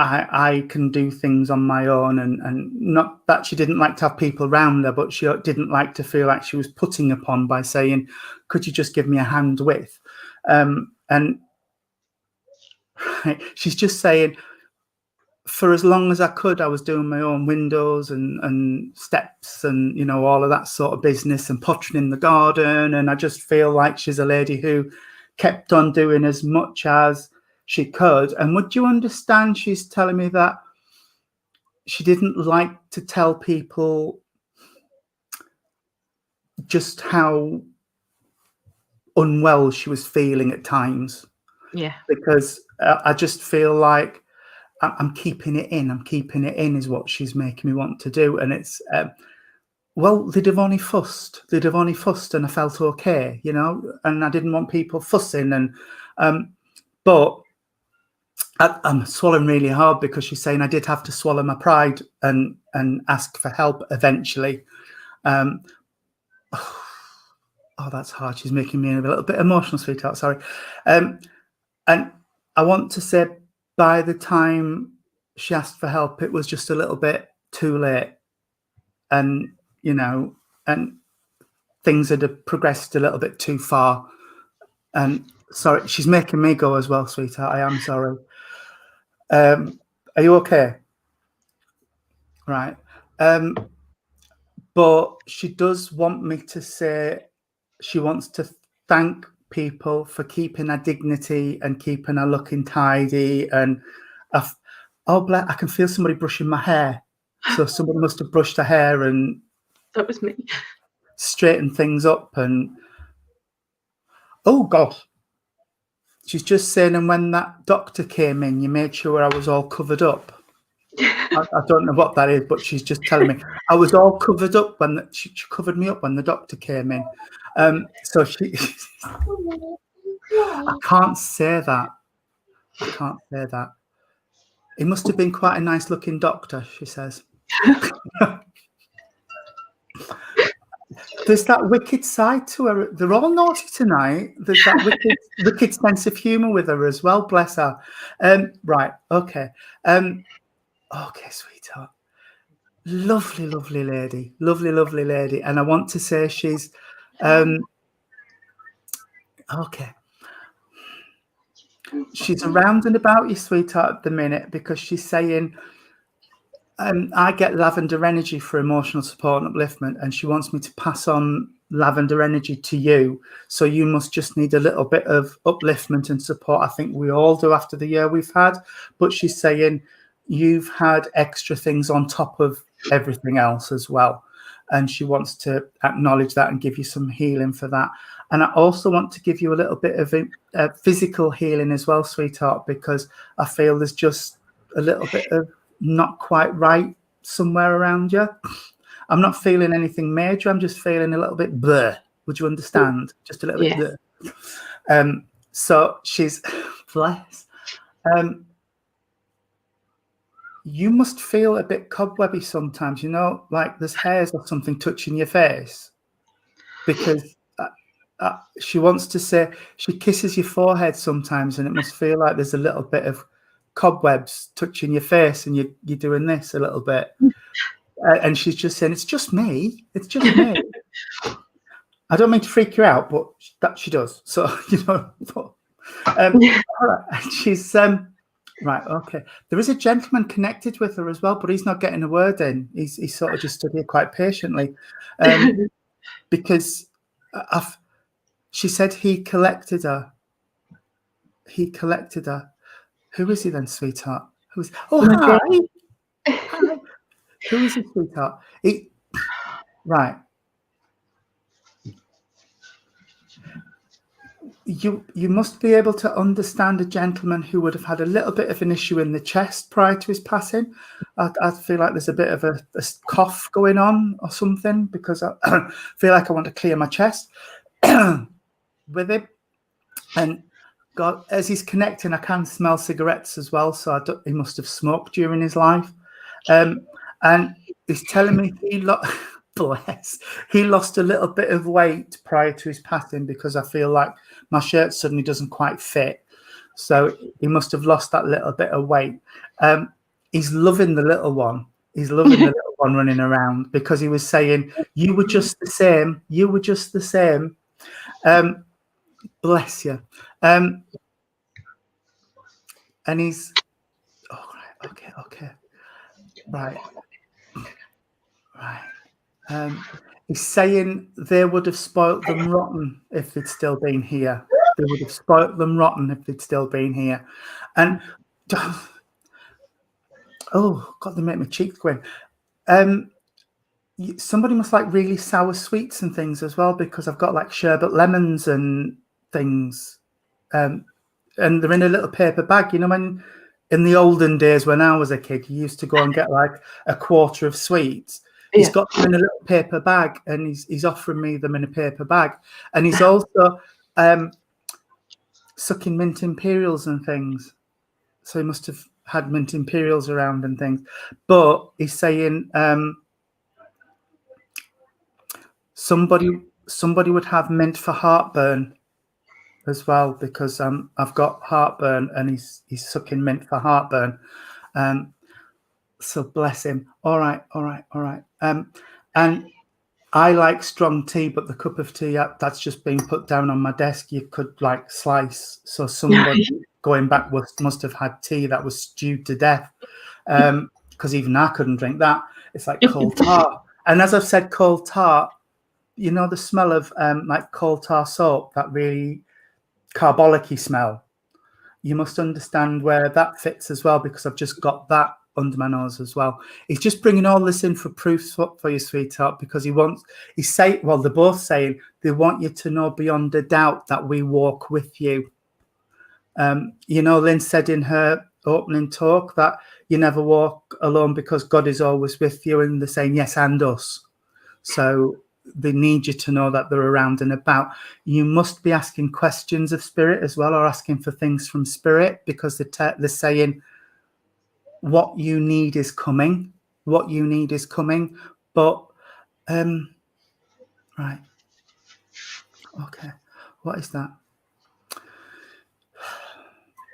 I can do things on my own, and not that she didn't like to have people around her, but she didn't like to feel like she was putting upon by saying, could you just give me a hand with? And she's just saying, for as long as I could, I was doing my own windows and steps and, you know, all of that sort of business and pottering in the garden. And I just feel like she's a lady who kept on doing as much as she could. And would you understand she's telling me that she didn't like to tell people just how unwell she was feeling at times? Yeah. Because I just feel like I'm keeping it in. I'm keeping it in is what she's making me want to do. And it's, well, they'd have only fussed. They'd have only fussed and I felt okay, you know, and I didn't want people fussing. And, but I'm swallowing really hard because she's saying I did have to swallow my pride and ask for help eventually. Oh, that's hard. She's making me a little bit emotional, sweetheart. Sorry. And I want to say, by the time she asked for help, it was just a little bit too late. And, you know, and things had progressed a little bit too far. And sorry, she's making me go as well, sweetheart. I am sorry. Are you okay? Right. But she does want me to say she wants to thank people for keeping her dignity and keeping her looking tidy. And I can feel somebody brushing my hair. So somebody must have brushed her hair and That was me. straightened things up. And oh God, she's just saying, and when that doctor came in, you made sure I was all covered up. I don't know what that is, but she's just telling me I was all covered up when she covered me up when the doctor came in. So she, I can't say that. I can't say that. He must have been quite a nice looking doctor, she says. There's that wicked side to her. They're all naughty tonight. There's that wicked sense of humour with her as well, bless her. Right, okay. Okay, sweetheart. Lovely, lovely lady. Lovely, lovely lady. And I want to say she's okay. She's around and about you, sweetheart, at the minute, because she's saying, I get lavender energy for emotional support and upliftment, and she wants me to pass on lavender energy to you. So you must just need a little bit of upliftment and support. I think we all do after the year we've had. But she's saying you've had extra things on top of everything else as well. And she wants to acknowledge that and give you some healing for that. And I also want to give you a little bit of physical healing as well, sweetheart, because I feel there's just a little bit of not quite right somewhere around you. I'm not feeling anything major. I'm just feeling a little bit bleh. Would you understand? Just a little bit bleh. So she's bless. You must feel a bit cobwebby sometimes, you know, like there's hairs or something touching your face, because she wants to say she kisses your forehead sometimes and it must feel like there's a little bit of cobwebs touching your face and you're doing this a little bit. And she's just saying, it's just me. It's just me. I don't mean to freak you out, but that she does. So, but, all right. She's right. Okay. There is a gentleman connected with her as well, but he's not getting a word in. He's sort of just stood here quite patiently, because she said he collected her. He collected her. Who is he then, sweetheart? Who is? Oh, hi. Hi. Who is he, sweetheart? Right. You must be able to understand a gentleman who would have had a little bit of an issue in the chest prior to his passing. I feel like there's a bit of a cough going on or something, because I feel like I want to clear my chest with it. And God, as he's connecting, I can smell cigarettes as well. So he must have smoked during his life. And he's telling me he lost a little bit of weight prior to his passing, because I feel like my shirt suddenly doesn't quite fit. So he must have lost that little bit of weight. He's loving the little one. He's loving the little one running around, because he was saying, you were just the same. You were just the same. Bless you. And he's, oh, right, okay. Right. He's saying they would have spoilt them rotten if they'd still been here. They would have spoilt them rotten if they'd still been here. And oh God, they make my cheeks go in. Somebody must like really sour sweets and things as well, because I've got like sherbet lemons and things, and they're in a little paper bag. When in the olden days when I was a kid, you used to go and get like a quarter of sweets. He's got them in a little paper bag, and he's offering me them in a paper bag. And he's also sucking mint imperials and things. So he must have had mint imperials around and things. But he's saying somebody would have mint for heartburn as well, because I've got heartburn, and he's sucking mint for heartburn. So bless him. All right. And I like strong tea, but the cup of tea that's just been put down on my desk, you could like slice. So somebody going back must have had tea that was stewed to death, because even I couldn't drink that. It's like coal tar. And as I've said, coal tar, the smell of like coal tar soap, that really carbolic-y smell. You must understand where that fits as well, because I've just got that under my nose as well. He's just bringing all this in for proof for you, sweetheart, because they're both saying they want you to know beyond a doubt that we walk with you. Lynn said in her opening talk that you never walk alone because God is always with you, and they're saying yes, and us. So they need you to know that they're around and about. You must be asking questions of spirit as well, or asking for things from spirit, because they're saying what you need is coming. What you need is coming. But right. Okay. What is that?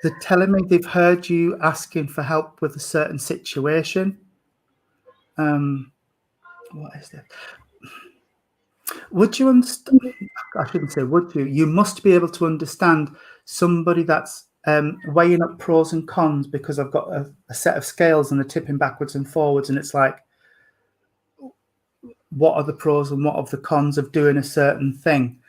They're telling me they've heard you asking for help with a certain situation. What is that? Would you understand? I shouldn't say would you. You must be able to understand somebody that's weighing up pros and cons, because I've got a set of scales and they're tipping backwards and forwards, and it's like, what are the pros and what are the cons of doing a certain thing?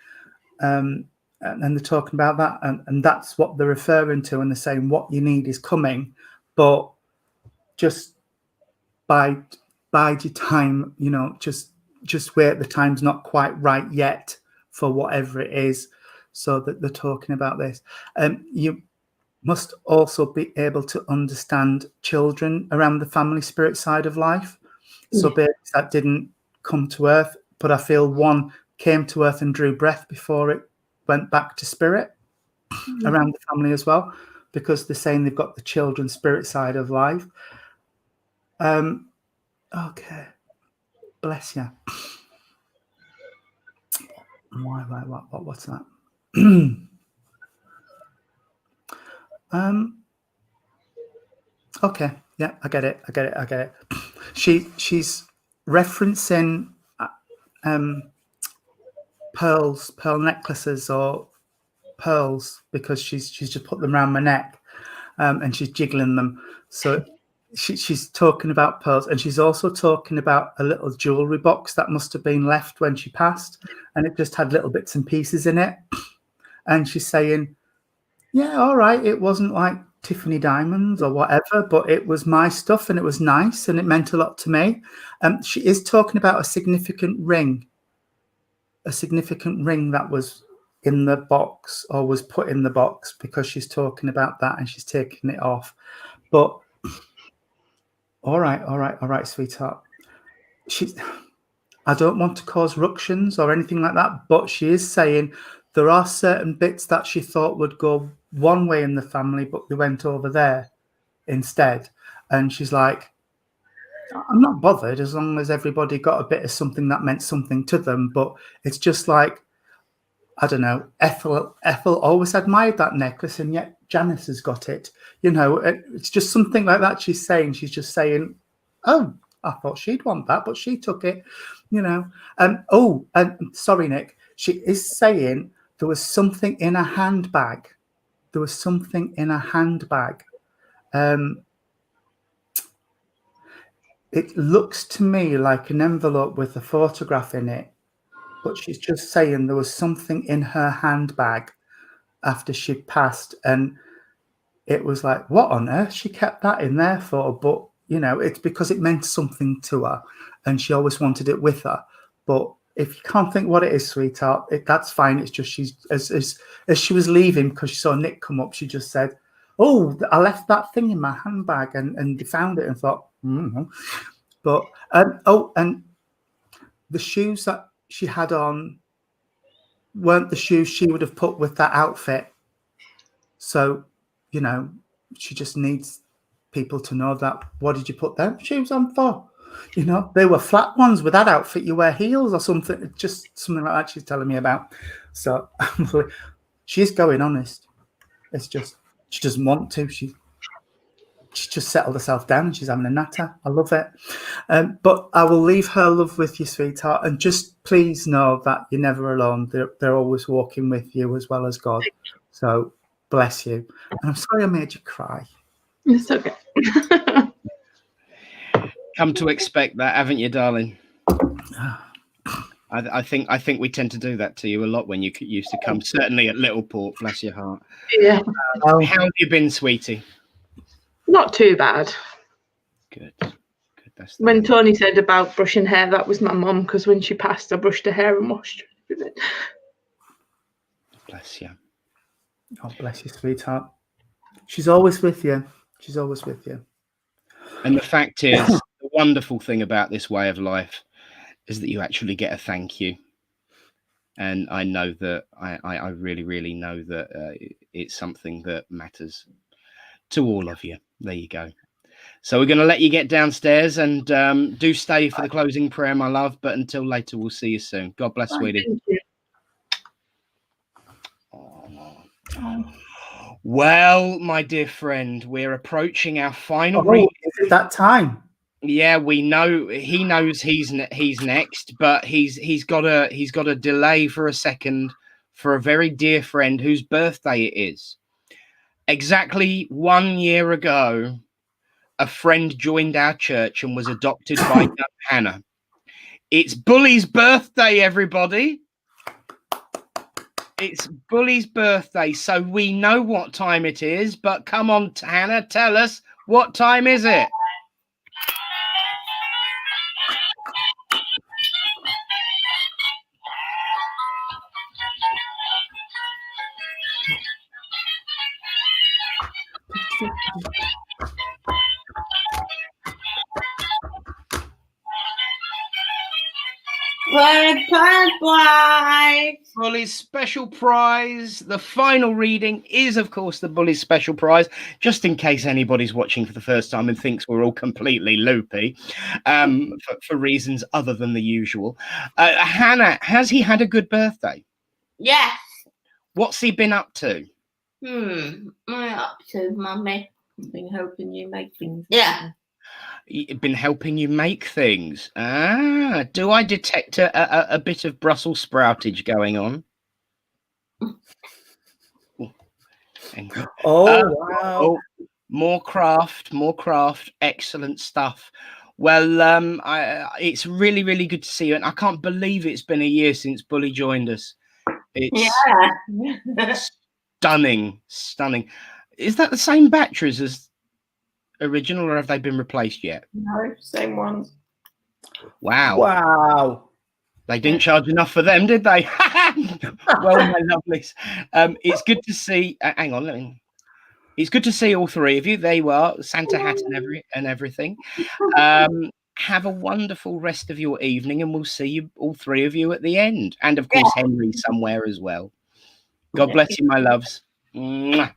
And they're talking about that, and that's what they're referring to, and they're saying what you need is coming, but just bide your time, just wait, the time's not quite right yet for whatever it is. So that they're talking about this. You must also be able to understand children around the family spirit side of life. So babies that didn't come to earth, but I feel one came to earth and drew breath before it went back to spirit around the family as well, because they're saying they've got the children spirit side of life. Okay. Bless you. What's that? Okay. Yeah, I get it. She's referencing pearl necklaces or pearls, because she's just put them around my neck, and she's jiggling them. So she's talking about pearls, and she's also talking about a little jewelry box that must have been left when she passed, and it just had little bits and pieces in it. And she's saying, yeah, all right, it wasn't like Tiffany diamonds or whatever, but it was my stuff and it was nice and it meant a lot to me. She is talking about a significant ring that was in the box, or was put in the box, because she's talking about that and she's taking it off. But all right, sweetheart. I don't want to cause ructions or anything like that, but she is saying there are certain bits that she thought would go one way in the family, but they went over there instead. And she's like, I'm not bothered as long as everybody got a bit of something that meant something to them. But it's just like, I don't know, Ethel always admired that necklace, and yet Janice has got it. You know, it's just something like that she's saying. She's just saying, oh, I thought she'd want that, but she took it, you know. And sorry, Nick, she is saying there was something in a handbag. There was something in a handbag. It looks to me like an envelope with a photograph in it, but she's just saying there was something in her handbag after she passed, and it was like, what on earth she kept that in there for? But, you know, it's because it meant something to her, and she always wanted it with her. But if you can't think what it is, sweetheart, that's fine. It's just she's as she was leaving, because she saw Nick come up, she just said, oh, I left that thing in my handbag, and they found it and thought, But and the shoes that she had on weren't the shoes she would have put with that outfit. So, you know, she just needs people to know that. What did you put them shoes on for? You know, they were flat ones. With that outfit, you wear heels or something. Just something like that she's telling me about. So she's going honest. It's just she doesn't want to. She just settled herself down and she's having a natter. I love it. But I will leave her love with you, sweetheart. And just please know that you're never alone. They're always walking with you, as well as God. So bless you. And I'm sorry I made you cry. It's okay. Come to expect that, haven't you, darling? I think we tend to do that to you a lot when you used to come. Certainly at Littleport, bless your heart. Yeah. How have you been, sweetie? Not too bad. Good. That's when Tony said about brushing hair, that was my mum, because when she passed, I brushed her hair and washed it. Bless you. Oh, bless you, sweetheart. She's always with you. She's always with you. And the fact is, the wonderful thing about this way of life is that you actually get a thank you. And I know that I really, really know that it's something that matters to all of you. There you go. So we're going to let you get downstairs, and do stay for the closing prayer, my love. But until later, we'll see you soon. God bless, sweetie. Thank you. Well, my dear friend, we're approaching our final reading. Is it that time? Yeah, we know. He knows he's next, but he's got a delay for a second for a very dear friend whose birthday it is. Exactly 1 year ago, a friend joined our church and was adopted by young Hannah. It's Bully's birthday, everybody. It's Bully's birthday, so we know what time it is, but come on, Hannah, tell us, what time is it? Bully's special prize. The final reading is, of course, the Bully's special prize, just in case anybody's watching for the first time and thinks we're all completely loopy, for reasons other than the usual. Hannah, has he had a good birthday? Yes. What's he been up to? What am I up to, Mummy? I've been helping you make things. Yeah. been helping you make things. Do I detect a bit of Brussels sproutage going on? Wow. More craft, excellent stuff. Well, it's really, really good to see you, and I can't believe it's been a year since Bully joined us. It's stunning. Is that the same batteries as original, or have they been replaced yet? No, same ones. Wow. They didn't charge enough for them, did they? Well, my lovelies, it's good to see. Hang on, it's good to see all three of you. There you are, Santa hat and everything. Have a wonderful rest of your evening, and we'll see you, all three of you, at the end. And of course, Henry somewhere as well. God bless you, my loves. Mwah.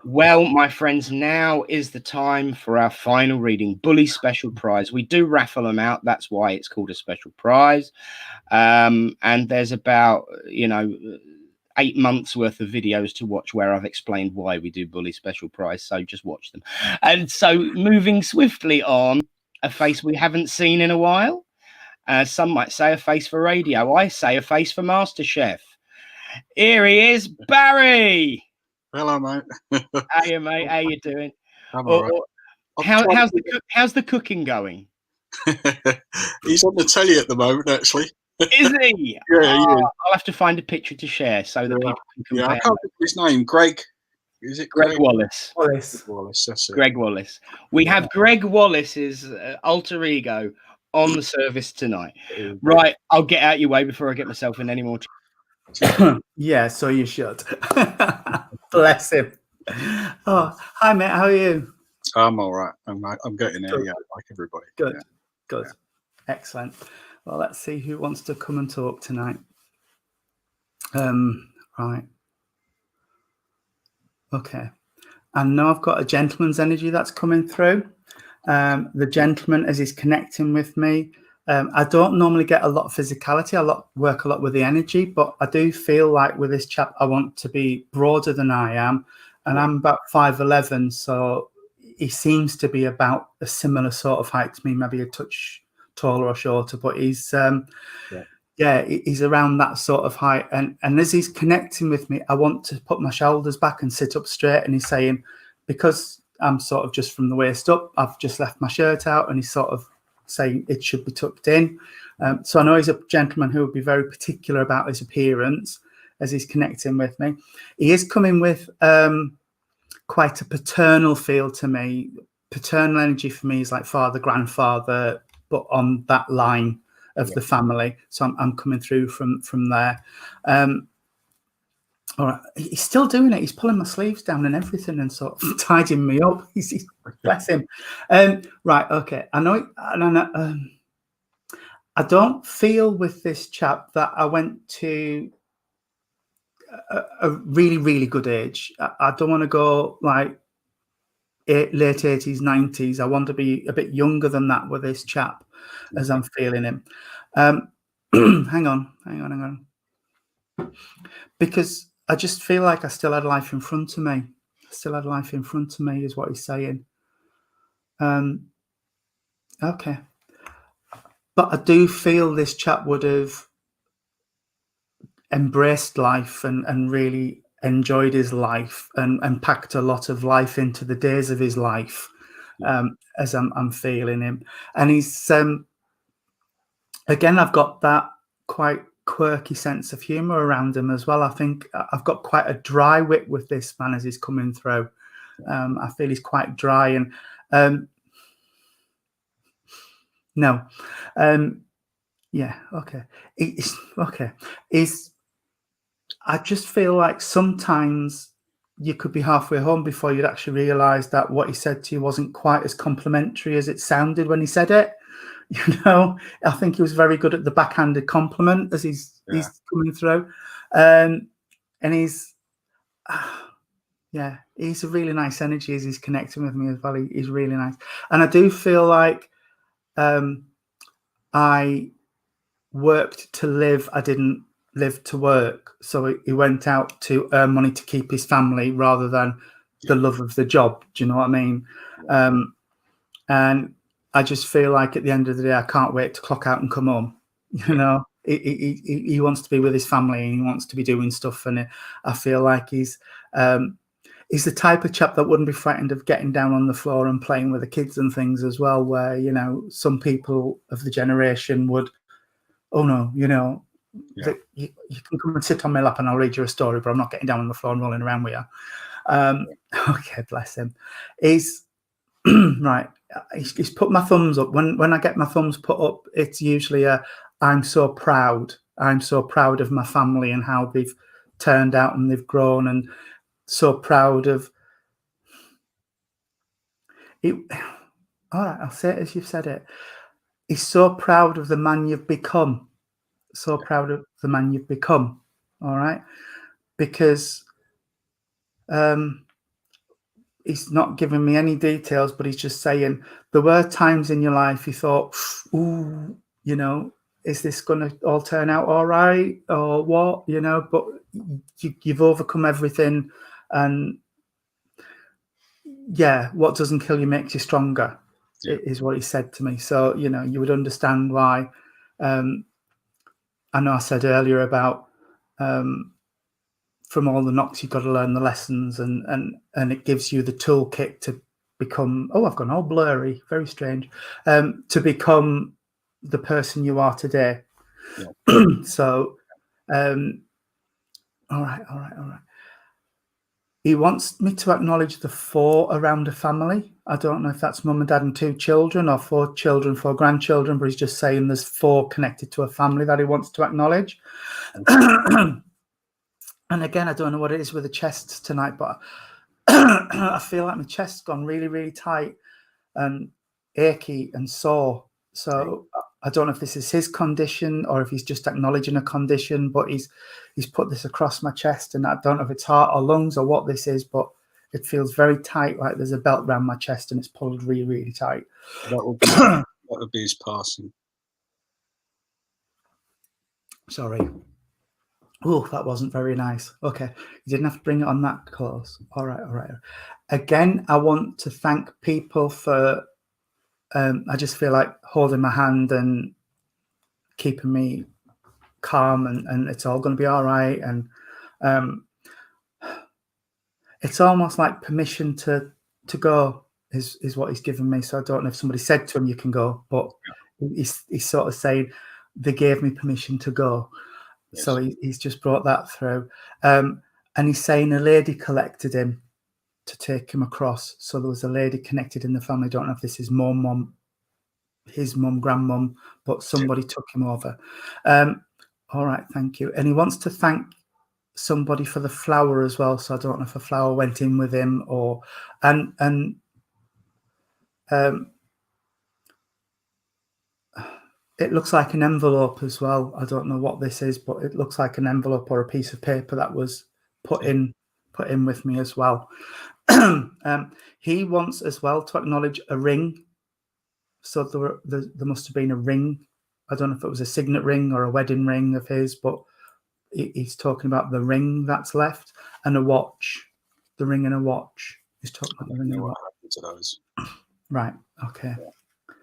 Well, my friends, now is the time for our final reading, Bully Special Prize. We do raffle them out. That's why it's called a special prize. And there's about, 8 months worth of videos to watch where I've explained why we do Bully Special Prize. So just watch them. And so moving swiftly on, a face we haven't seen in a while. Some might say a face for radio. I say a face for MasterChef. Here he is, Barry. Hello, mate. Hiya, mate. How you doing? I'm all right. How's the cooking going? He's on the telly at the moment, actually. Is he? Yeah. I'll have to find a picture to share so that people can compare. Yeah, I can't think of his name. Greg. Is it Greg Wallace? Wallace, that's it. Greg Wallace. We have Greg Wallace's alter ego on the service tonight. Right, I'll get out your way before I get myself in any more trouble. Yeah, so you should. Bless him. Oh, hi, mate. How are you? I'm all right. I'm getting there, like everybody. Good. Yeah. Good. Excellent. Well, let's see who wants to come and talk tonight. Right. Okay. I know I've got a gentleman's energy that's coming through. The gentleman, as he's connecting with me, I don't normally get a lot of physicality. I work a lot with the energy, but I do feel like with this chap, I want to be broader than I am. And I'm about 5'11", so he seems to be about a similar sort of height to me, maybe a touch taller or shorter, but he's he's around that sort of height. And as he's connecting with me, I want to put my shoulders back and sit up straight. And he's saying, because I'm sort of just from the waist up, I've just left my shirt out, and he's sort of saying it should be tucked in. So I know he's a gentleman who would be very particular about his appearance as he's connecting with me. He is coming with quite a paternal feel to me. Paternal energy for me is like father, grandfather, but on that line of the family. So I'm coming through from there. All right, he's still doing it. He's pulling my sleeves down and everything, and sort of tidying me up. He's bless him. Right, okay. I know. I don't feel with this chap that I went to a really, really good age. I don't want to go like late 80s, 90s. I want to be a bit younger than that with this chap, as I'm feeling him. Hang on. Because I just feel like I still had life in front of me. Is what he's saying. Okay. But I do feel this chap would have embraced life and really enjoyed his life and packed a lot of life into the days of his life, as I'm feeling him. And he's, again, I've got that quite quirky sense of humor around him as well. I think I've got quite a dry wit with this man as he's coming through. I feel he's quite dry and I just feel like sometimes you could be halfway home before you'd actually realise that what he said to you wasn't quite as complimentary as it sounded when he said it. I think he was very good at the backhanded compliment as he's coming through. And he's a really nice energy as he's connecting with me as well. He's really nice. And I do feel like I worked to live. I didn't live to work. So he went out to earn money to keep his family rather than the love of the job. Do you know what I mean? And I just feel like at the end of the day, I can't wait to clock out and come home. You know, he wants to be with his family and he wants to be doing stuff. And I feel like he's the type of chap that wouldn't be frightened of getting down on the floor and playing with the kids and things as well, where, you know, some people of the generation would, oh no, you know, you can come and sit on my lap and I'll read you a story, but I'm not getting down on the floor and rolling around with you. Okay, bless him. He's right. He's put my thumbs up. When I get my thumbs put up, it's usually I'm so proud. I'm so proud of my family and how they've turned out and they've grown, and so proud of it. All right, I'll say it as you've said it. He's so proud of the man you've become. So proud of the man you've become. All right, because he's not giving me any details, but he's just saying there were times in your life you thought, ooh, you know, is this going to all turn out all right or what, you know, but you've overcome everything. And yeah, what doesn't kill you makes you stronger, is what he said to me. So, you know, you would understand why. I know I said earlier about from all the knocks, you've got to learn the lessons, and it gives you the toolkit to become, I've gone all blurry, very strange, to become the person you are today. So, all right. He wants me to acknowledge the 4 around a family. I don't know if that's mum and dad and 2 children or 4 children, 4 grandchildren, but he's just saying there's 4 connected to a family that he wants to acknowledge. And again, I don't know what it is with the chests tonight, but I feel like my chest's gone really, really tight and achy and sore. So I don't know if this is his condition or if he's just acknowledging a condition, but he's put this across my chest, and I don't know if it's heart or lungs or what this is, but it feels very tight, like there's a belt around my chest and it's pulled really, really tight. That would be his passing. Sorry. Oh, that wasn't very nice. Okay, you didn't have to bring it on that close. All right. Again, I want to thank people for, I just feel like holding my hand and keeping me calm, and it's all going to be all right. And it's almost like permission to go is what he's given me. So I don't know if somebody said to him, you can go, but he's sort of saying they gave me permission to go. Yes. So he's just brought that through. And he's saying a lady collected him to take him across. So there was a lady connected in the family. I don't know if this is his mum, grandmum, but somebody took him over. All right, thank you. And he wants to thank somebody for the flower as well. So I don't know if a flower went in with him or it looks like an envelope as well. I don't know what this is, but it looks like an envelope or a piece of paper that was put in with me as well. He wants as well to acknowledge a ring. So there must have been a ring. I don't know if it was a signet ring or a wedding ring of his, but he's talking about the ring that's left and a watch. The ring and a watch. He's talking about the ring and a watch. What happened to those? Right. Okay. Yeah.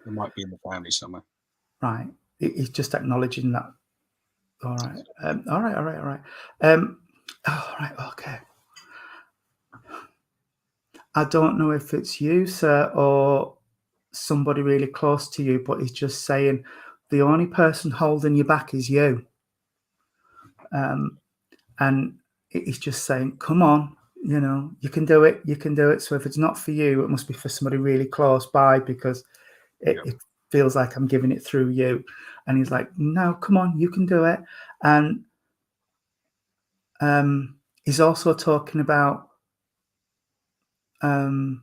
It might be in the family somewhere. Right. He's just acknowledging that. All right. All right. All right. Okay. I don't know if it's you, sir, or somebody really close to you, but he's just saying the only person holding you back is you. And he's just saying, come on, you know, you can do it. You can do it. So if it's not for you, it must be for somebody really close by, because it feels like I'm giving it through you. And he's like, no, come on, you can do it. And he's also talking about the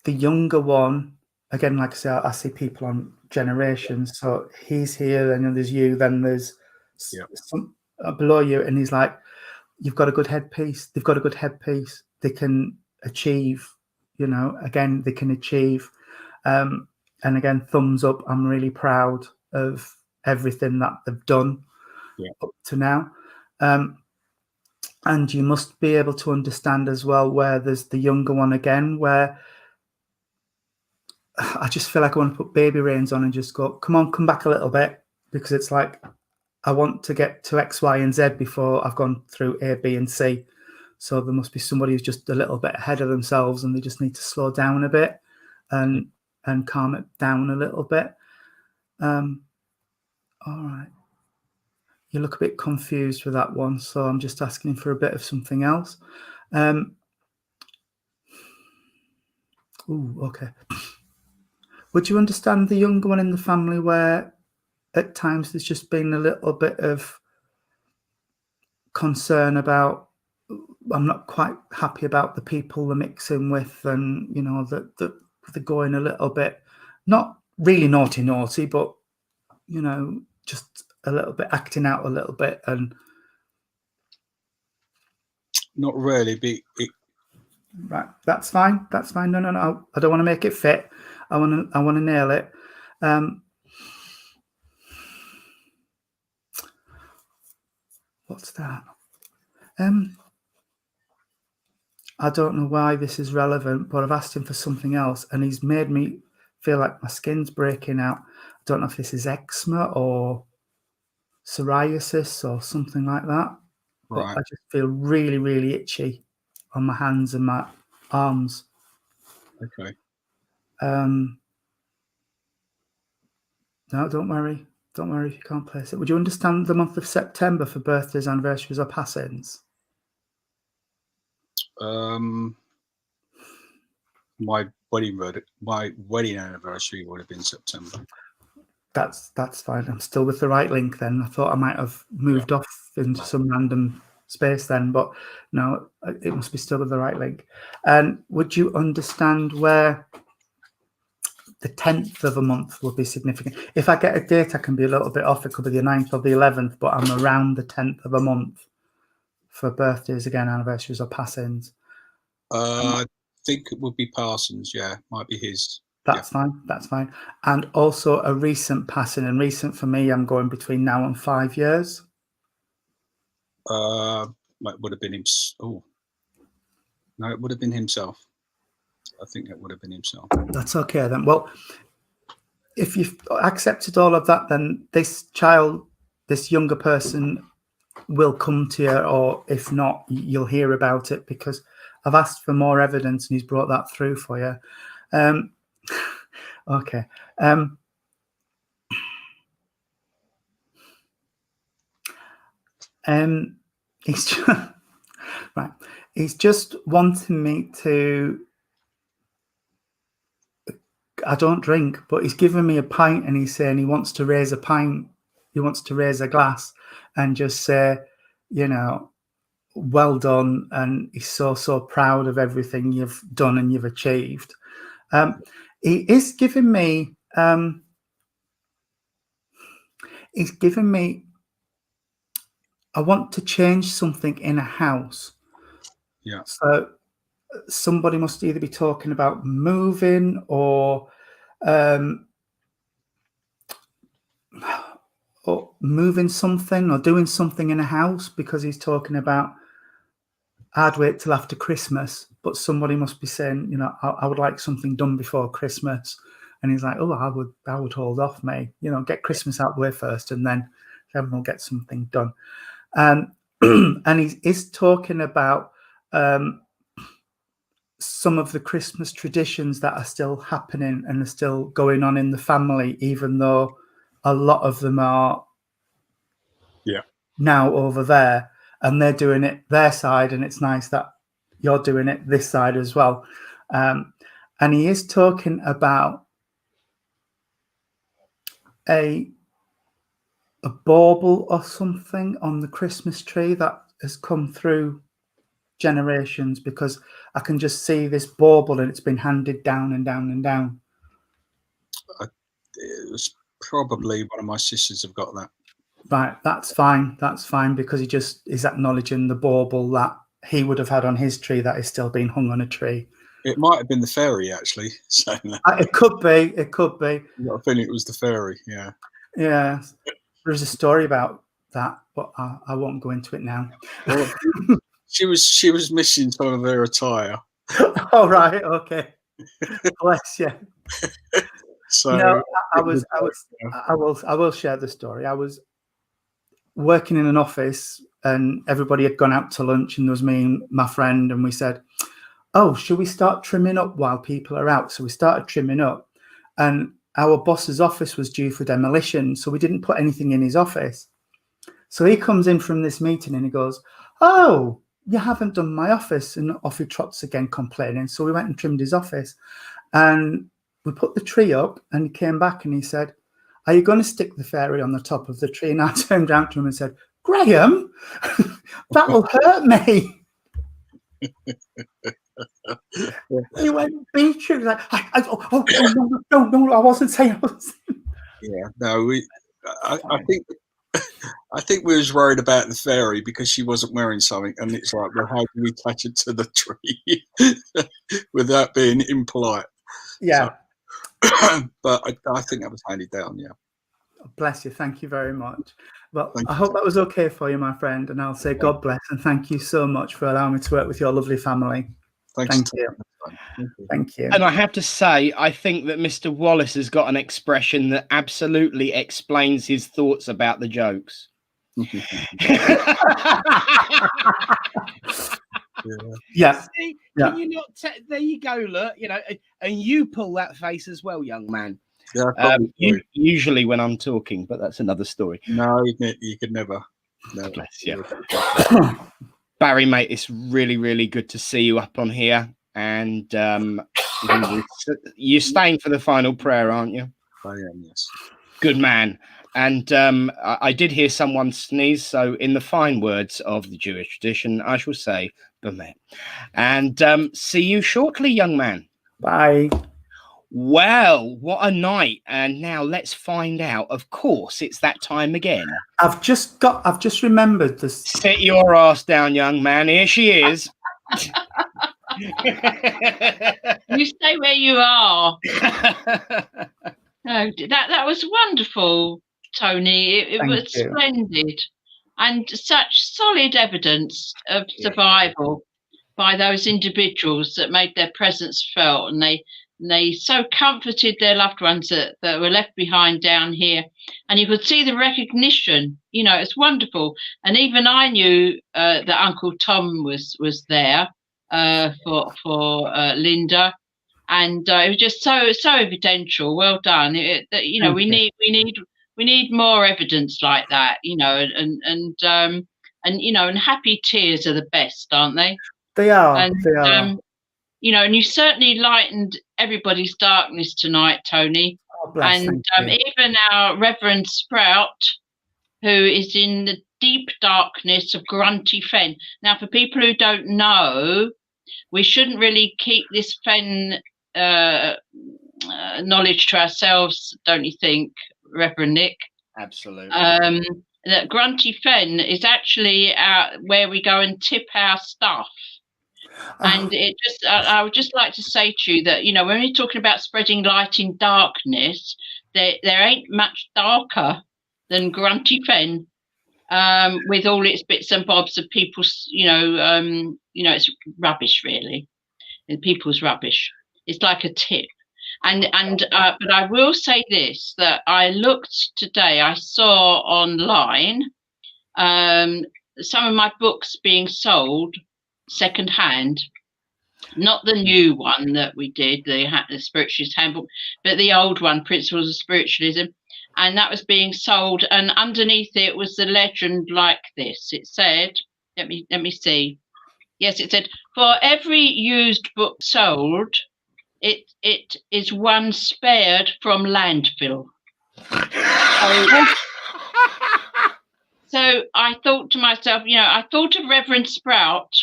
younger one. Again, like I say, I see people on generations. So he's here, then there's you, then there's some below you. And he's like, you've got a good headpiece. They've got a good headpiece. They can achieve, you know, again, they can achieve. And again, thumbs up. I'm really proud of everything that they've done up to now. And you must be able to understand as well where there's the younger one again, where I just feel like I want to put baby reins on and just go, come on, come back a little bit, because it's like I want to get to X, Y, and Z before I've gone through A, B, and C. So there must be somebody who's just a little bit ahead of themselves, and they just need to slow down a bit and calm it down a little bit. All right. You look a bit confused with that one, so I'm just asking for a bit of something else. Okay. Would you understand the younger one in the family where at times there's just been a little bit of concern about, I'm not quite happy about the people they're mixing with, and you know that they're going a little bit, not really naughty, but you know, just a little bit acting out a little bit? And Not really, but right, that's fine. No, I don't want to make it fit. I want to nail it. What's that? I don't know why this is relevant, but I've asked him for something else, and he's made me feel like my skin's breaking out. I don't know if this is eczema or psoriasis or something like that. right. But I just feel really, really itchy on my hands and my arms. Okay. No, don't worry. Don't worry if you can't place it. Would you understand the month of September for birthdays, anniversaries, or passings? My wedding anniversary would have been September. That's fine. I'm still with the right link then. I thought I might have moved off into some random space then, but no, it must be still with the right link. And would you understand where the 10th of a month would be significant? If I get a date, I can be a little bit off. It could be the 9th or the 11th, but I'm around the 10th of a month for birthdays, again, anniversaries or passings. I think it would be Parsons. Yeah, might be his. That's fine. That's fine. And also a recent passing, and recent for me, I'm going between now and 5 years. It would have been him. Oh, no, it would have been himself. I think it would have been himself. That's okay then. Well, if you've accepted all of that, then this child, this younger person will come to you, or if not, you'll hear about it, because I've asked for more evidence and he's brought that through for you. Okay. He's just, right. He's just wanting me to. I don't drink, but he's given me a pint, and he's saying he wants to raise a pint. He wants to raise a glass and just say, you know, well done, and he's so proud of everything you've done and you've achieved. He is giving me. He's given me. I want to change something in a house. Yeah. So somebody must either be talking about moving or moving something or doing something in a house, because he's talking about I'd wait till after Christmas, but somebody must be saying, you know, I would like something done before Christmas. And he's like, oh, I would hold off, mate. You know, get Christmas out the way first, and then everyone will get something done. And he is talking about some of the Christmas traditions that are still happening and are still going on in the family, even though a lot of them are now over there, and they're doing it their side, and it's nice that you're doing it this side as well. And he is talking about a bauble or something on the Christmas tree that has come through generations, because I can just see this bauble and it's been handed down and down and down. It was probably one of my sisters have got that. Right, that's fine, because he just is acknowledging the bauble that he would have had on his tree that is still being hung on a tree. It might have been the fairy, actually, saying that. It could be. I've got a feeling it was the fairy. Yeah. There's a story about that, but I won't go into it now. Well, she was missing some of her attire. All right, okay. Bless you. So No, I will share the story. I was working in an office and everybody had gone out to lunch, and there was me and my friend, and we said, oh, should we start trimming up while people are out? So we started trimming up, and our boss's office was due for demolition, so we didn't put anything in his office. So he comes in from this meeting and he goes, oh, you haven't done my office. And off he trots again complaining. So we went and trimmed his office, and we put the tree up, and he came back and he said, are you going to stick the fairy on the top of the tree? And I turned around to him and said, Graham, that will hurt me. He went, Beatrice, like, no, I wasn't saying. Yeah, no, I think we was worried about the fairy because she wasn't wearing something, and it's like, well, how do we attach it to the tree without being impolite? Yeah. So, but I think that was handed down. Yeah. Bless you. Thank you very much. Well, Thank I you. hope that was okay for you, my friend. And I'll say God bless and thank you so much for allowing me to work with your lovely family. Thanks. Thank you. Thank you. And I have to say, I think that Mr. Wallace has got an expression that absolutely explains his thoughts about the jokes. Yeah. See, Yeah. can you not? There you go. Look, and you pull that face as well, young man. Yeah. Usually when I'm talking, but that's another story. No, you could never. No. Bless you. Barry, mate, it's really, really good to see you up on here. And you're staying for the final prayer, aren't you? I am, yes. Good man. And I did hear someone sneeze. So in the fine words of the Jewish tradition, I shall say, Bemet. And see you shortly, young man. Bye. Well, what a night. And now let's find out. Of course, it's that time again. I've just remembered this. Sit your ass down, young man. Here she is. You stay where you are. No, that was wonderful, Tony. It was splendid, and such solid evidence of survival by those individuals that made their presence felt, and they so comforted their loved ones that were left behind down here, and you could see the recognition. It's wonderful. And even I knew that Uncle Tom was there for Linda, and it was just so evidential. Well done. We need more evidence like that. And happy tears are the best, aren't they? They are. They are. And you certainly lightened everybody's darkness tonight, Tony. Oh, bless, and even our Reverend Sprout, who is in the deep darkness of Grunty Fen. Now, for people who don't know, we shouldn't really keep this Fen knowledge to ourselves, don't you think, Reverend Nick? Absolutely. That Grunty Fen is actually where we go and tip our stuff. And I would just like to say to you that, when we're talking about spreading light in darkness, there ain't much darker than Grunty Fen, with all its bits and bobs of people's, it's rubbish, really. People's rubbish. It's like a tip. But I will say this, that I looked today, I saw online some of my books being sold second-hand, not the new one that we did, the Spiritualist Handbook, but the old one, Principles of Spiritualism, and that was being sold, and underneath it was the legend like this. It said, let me see. Yes, it said, for every used book sold, it is one spared from landfill. So I thought to myself, I thought of Reverend Sprout,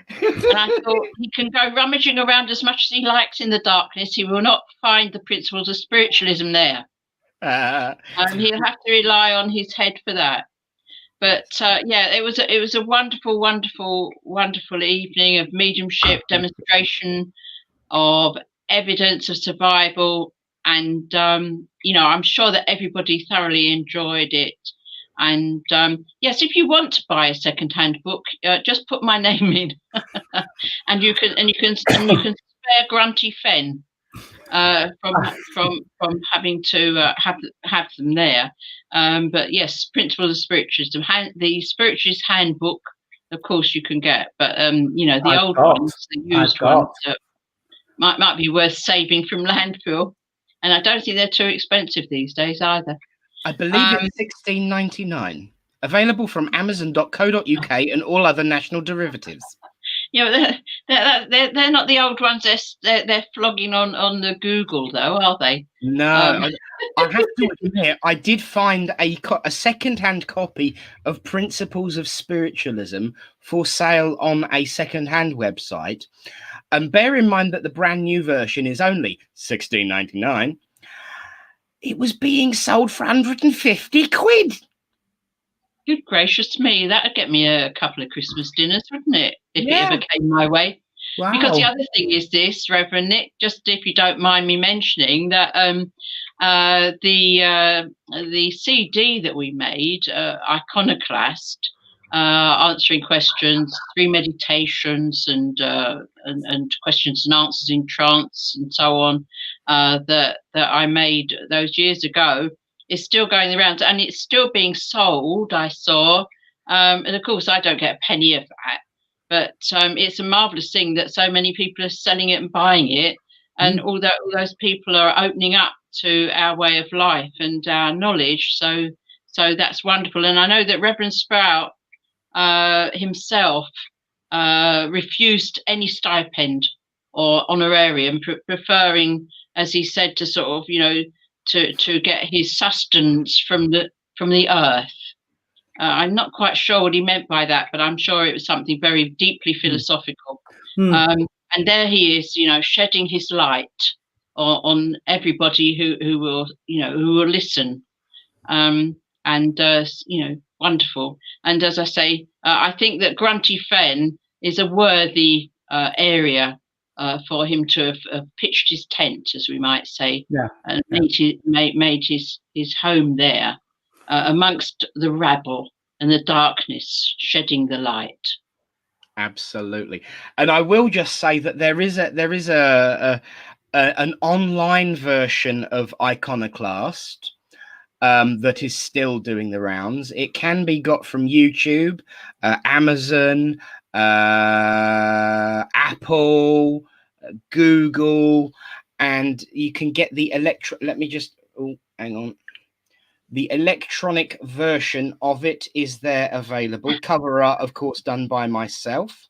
and I thought he can go rummaging around as much as he likes in the darkness. He will not find the Principles of Spiritualism there. And he'll have to rely on his head for that. But it was a wonderful, wonderful, wonderful evening of mediumship, demonstration of evidence of survival, and I'm sure that everybody thoroughly enjoyed it. And yes, if you want to buy a second-hand book, just put my name in, and you can spare Grunty Fen. from having to have them there. But yes, Principles of Spiritualism, the Spiritualist Handbook, of course you can get, but the old ones, the used ones, might be worth saving from landfill. And I don't think they're too expensive these days either. I believe it's $16.99. Available from Amazon.co.uk and all other national derivatives. They're not the old ones. They're flogging on the Google though, are they? No, I have to admit, I did find a second-hand copy of Principles of Spiritualism for sale on a second-hand website. And bear in mind that the brand new version is only £16.99. It was being sold for 150 quid. Good gracious me, that'd get me a couple of Christmas dinners, wouldn't it? If it ever came my way. Wow. Because the other thing is this, Reverend Nick, just if you don't mind me mentioning that the CD that we made, Iconoclast, answering questions, 3 meditations and questions and answers in trance and so on, that I made those years ago, is still going around and it's still being sold, I saw. And of course, I don't get a penny of that. But it's a marvellous thing that so many people are selling it and buying it. And all those people are opening up to our way of life and our knowledge. So that's wonderful. And I know that Reverend Sprout himself refused any stipend or honorarium, preferring, as he said, to sort of, to get his sustenance from the earth. I'm not quite sure what he meant by that, but I'm sure it was something very deeply philosophical. And there he is, shedding his light on everybody who will listen. Wonderful. And as I say, I think that Grunty Fen is a worthy area for him to have pitched his tent, as we might say, and made his home there. Amongst the rabble and the darkness, shedding the light. Absolutely. And I will just say that there is an online version of Iconoclast that is still doing the rounds. It can be got from YouTube, Amazon, Apple, Google, and you can get the the electronic version of it is there available. Cover art, of course, done by myself.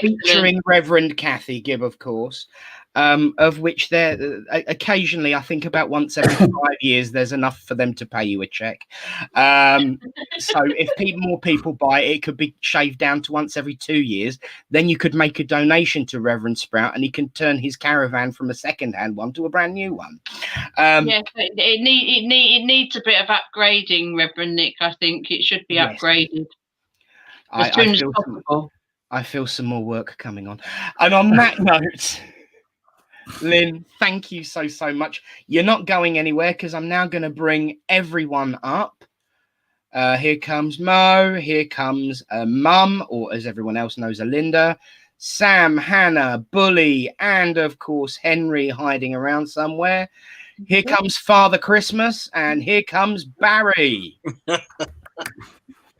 Featuring Reverend Kathy Gibb, of course, of which there occasionally, I think about once every 5 years, there's enough for them to pay you a check. So if more people buy it, it could be shaved down to once every 2 years. Then you could make a donation to Reverend Sprout and he can turn his caravan from a second-hand one to a brand new one. It needs a bit of upgrading, Reverend Nick. I think it should be upgraded as soon as possible. I feel some more work coming on. And on that note, Lynn, thank you so much. You're not going anywhere because I'm now going to bring everyone up. Here comes Mo. Here comes Mum, or as everyone else knows, Linda, Sam, Hannah, Bully, and of course Henry hiding around somewhere. Here comes Father Christmas, and here comes Barry.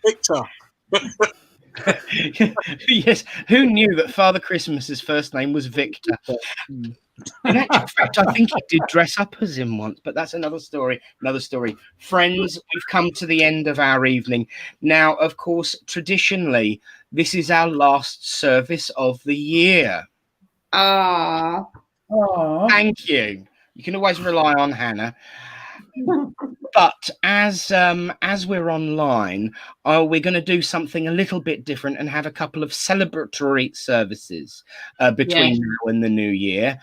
Victor. Yes, who knew that Father Christmas's first name was Victor? In actual fact, I think he did dress up as him once, but that's another story. Friends, we've come to the end of our evening. Now, of course, traditionally, this is our last service of the year. Ah. Thank you. You can always rely on Hannah. But as we're online, we're going to do something a little bit different and have a couple of celebratory services between now and the new year.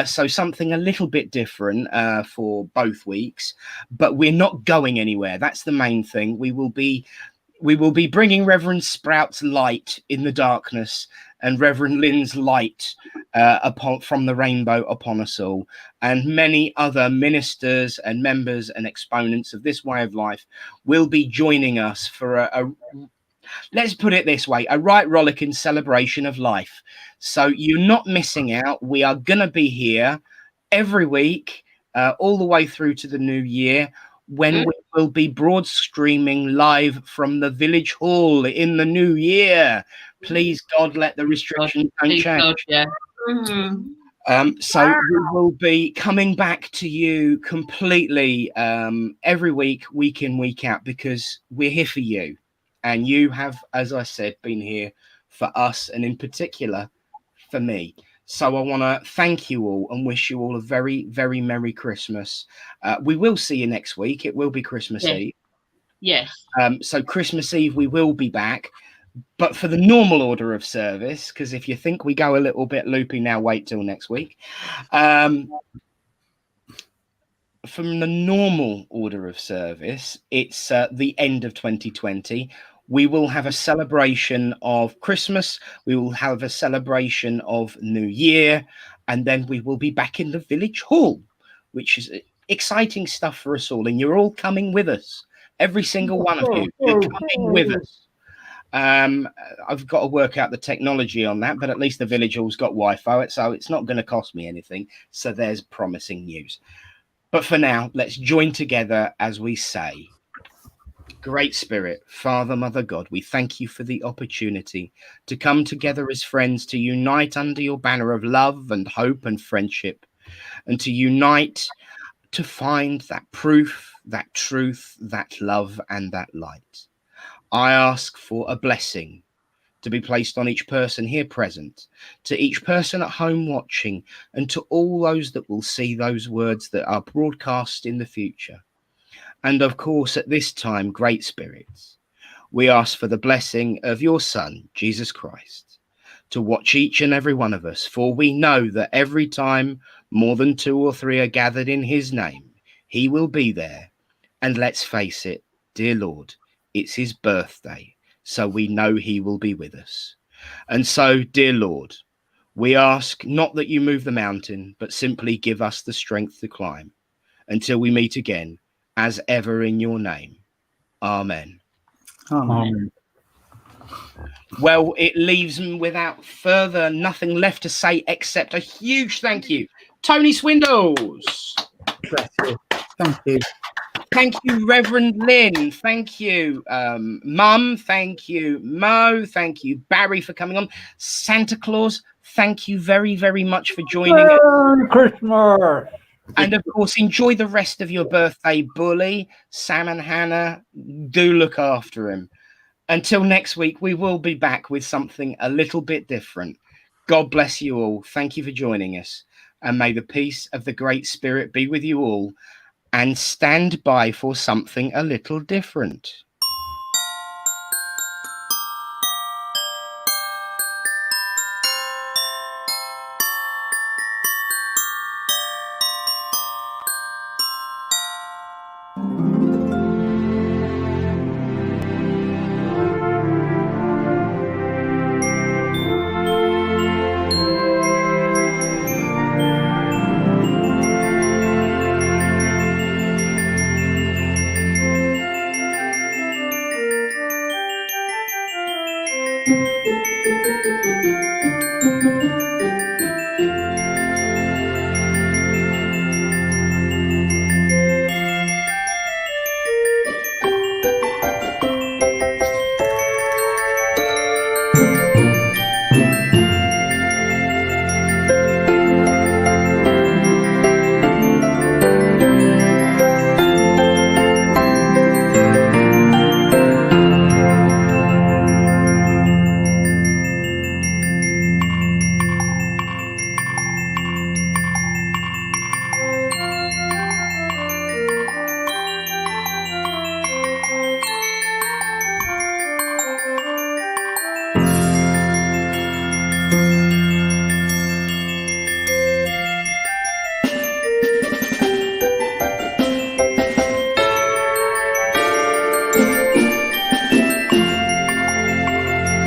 So something a little bit different for both weeks, but we're not going anywhere. That's the main thing. We will be bringing Reverend Sprout's light in the darkness and Reverend Lynn's light from the rainbow upon us all, and many other ministers and members and exponents of this way of life will be joining us for let's put it this way, a right rollicking celebration of life. So you're not missing out. We are going to be here every week, all the way through to the new year, when we will be broad streaming live from the village hall in the new year. Please, God, let the restrictions don't Please, change. God, yeah. So we will be coming back to you completely every week in, week out, because we're here for you. And you have, as I said, been here for us, and in particular for me. So I want to thank you all and wish you all a very, very Merry Christmas. We will see you next week. It will be Christmas Eve. Yes. So Christmas Eve, we will be back. But for the normal order of service, because if you think we go a little bit loopy now, wait till next week. From the normal order of service, it's the end of 2020. We will have a celebration of Christmas. We will have a celebration of New Year. And then we will be back in the village hall, which is exciting stuff for us all. And you're all coming with us. Every single one of you, you're coming with us. I've got to work out the technology on that, but at least the village hall's got Wi-Fi, so it's not going to cost me anything. So there's promising news. But for now, let's join together as we say, Great Spirit, Father, Mother, God, we thank you for the opportunity to come together as friends, to unite under your banner of love and hope and friendship, and to unite to find that proof, that truth, that love, and that light. I ask for a blessing to be placed on each person here present, to each person at home watching, and to all those that will see those words that are broadcast in the future. And of course, at this time, Great Spirits, we ask for the blessing of your Son, Jesus Christ, to watch each and every one of us, for we know that every time more than 2 or 3 are gathered in his name, he will be there. And let's face it, dear Lord, it's his birthday, so we know he will be with us. And so, dear Lord, we ask not that you move the mountain, but simply give us the strength to climb until we meet again, as ever in your name. Amen. Amen. Well, it leaves me without further nothing left to say except a huge thank you, Tony Swindells. Bless you. Thank you. Thank you, Reverend Lynn. Thank you, Mum. Thank you, Mo. Thank you, Barry, for coming on. Santa Claus, thank you very, very much for joining us. Merry Christmas! And of course, enjoy the rest of your birthday, Bully. Sam and Hannah, do look after him. Until next week, we will be back with something a little bit different. God bless you all. Thank you for joining us. And may the peace of the Great Spirit be with you all. And stand by for something a little different.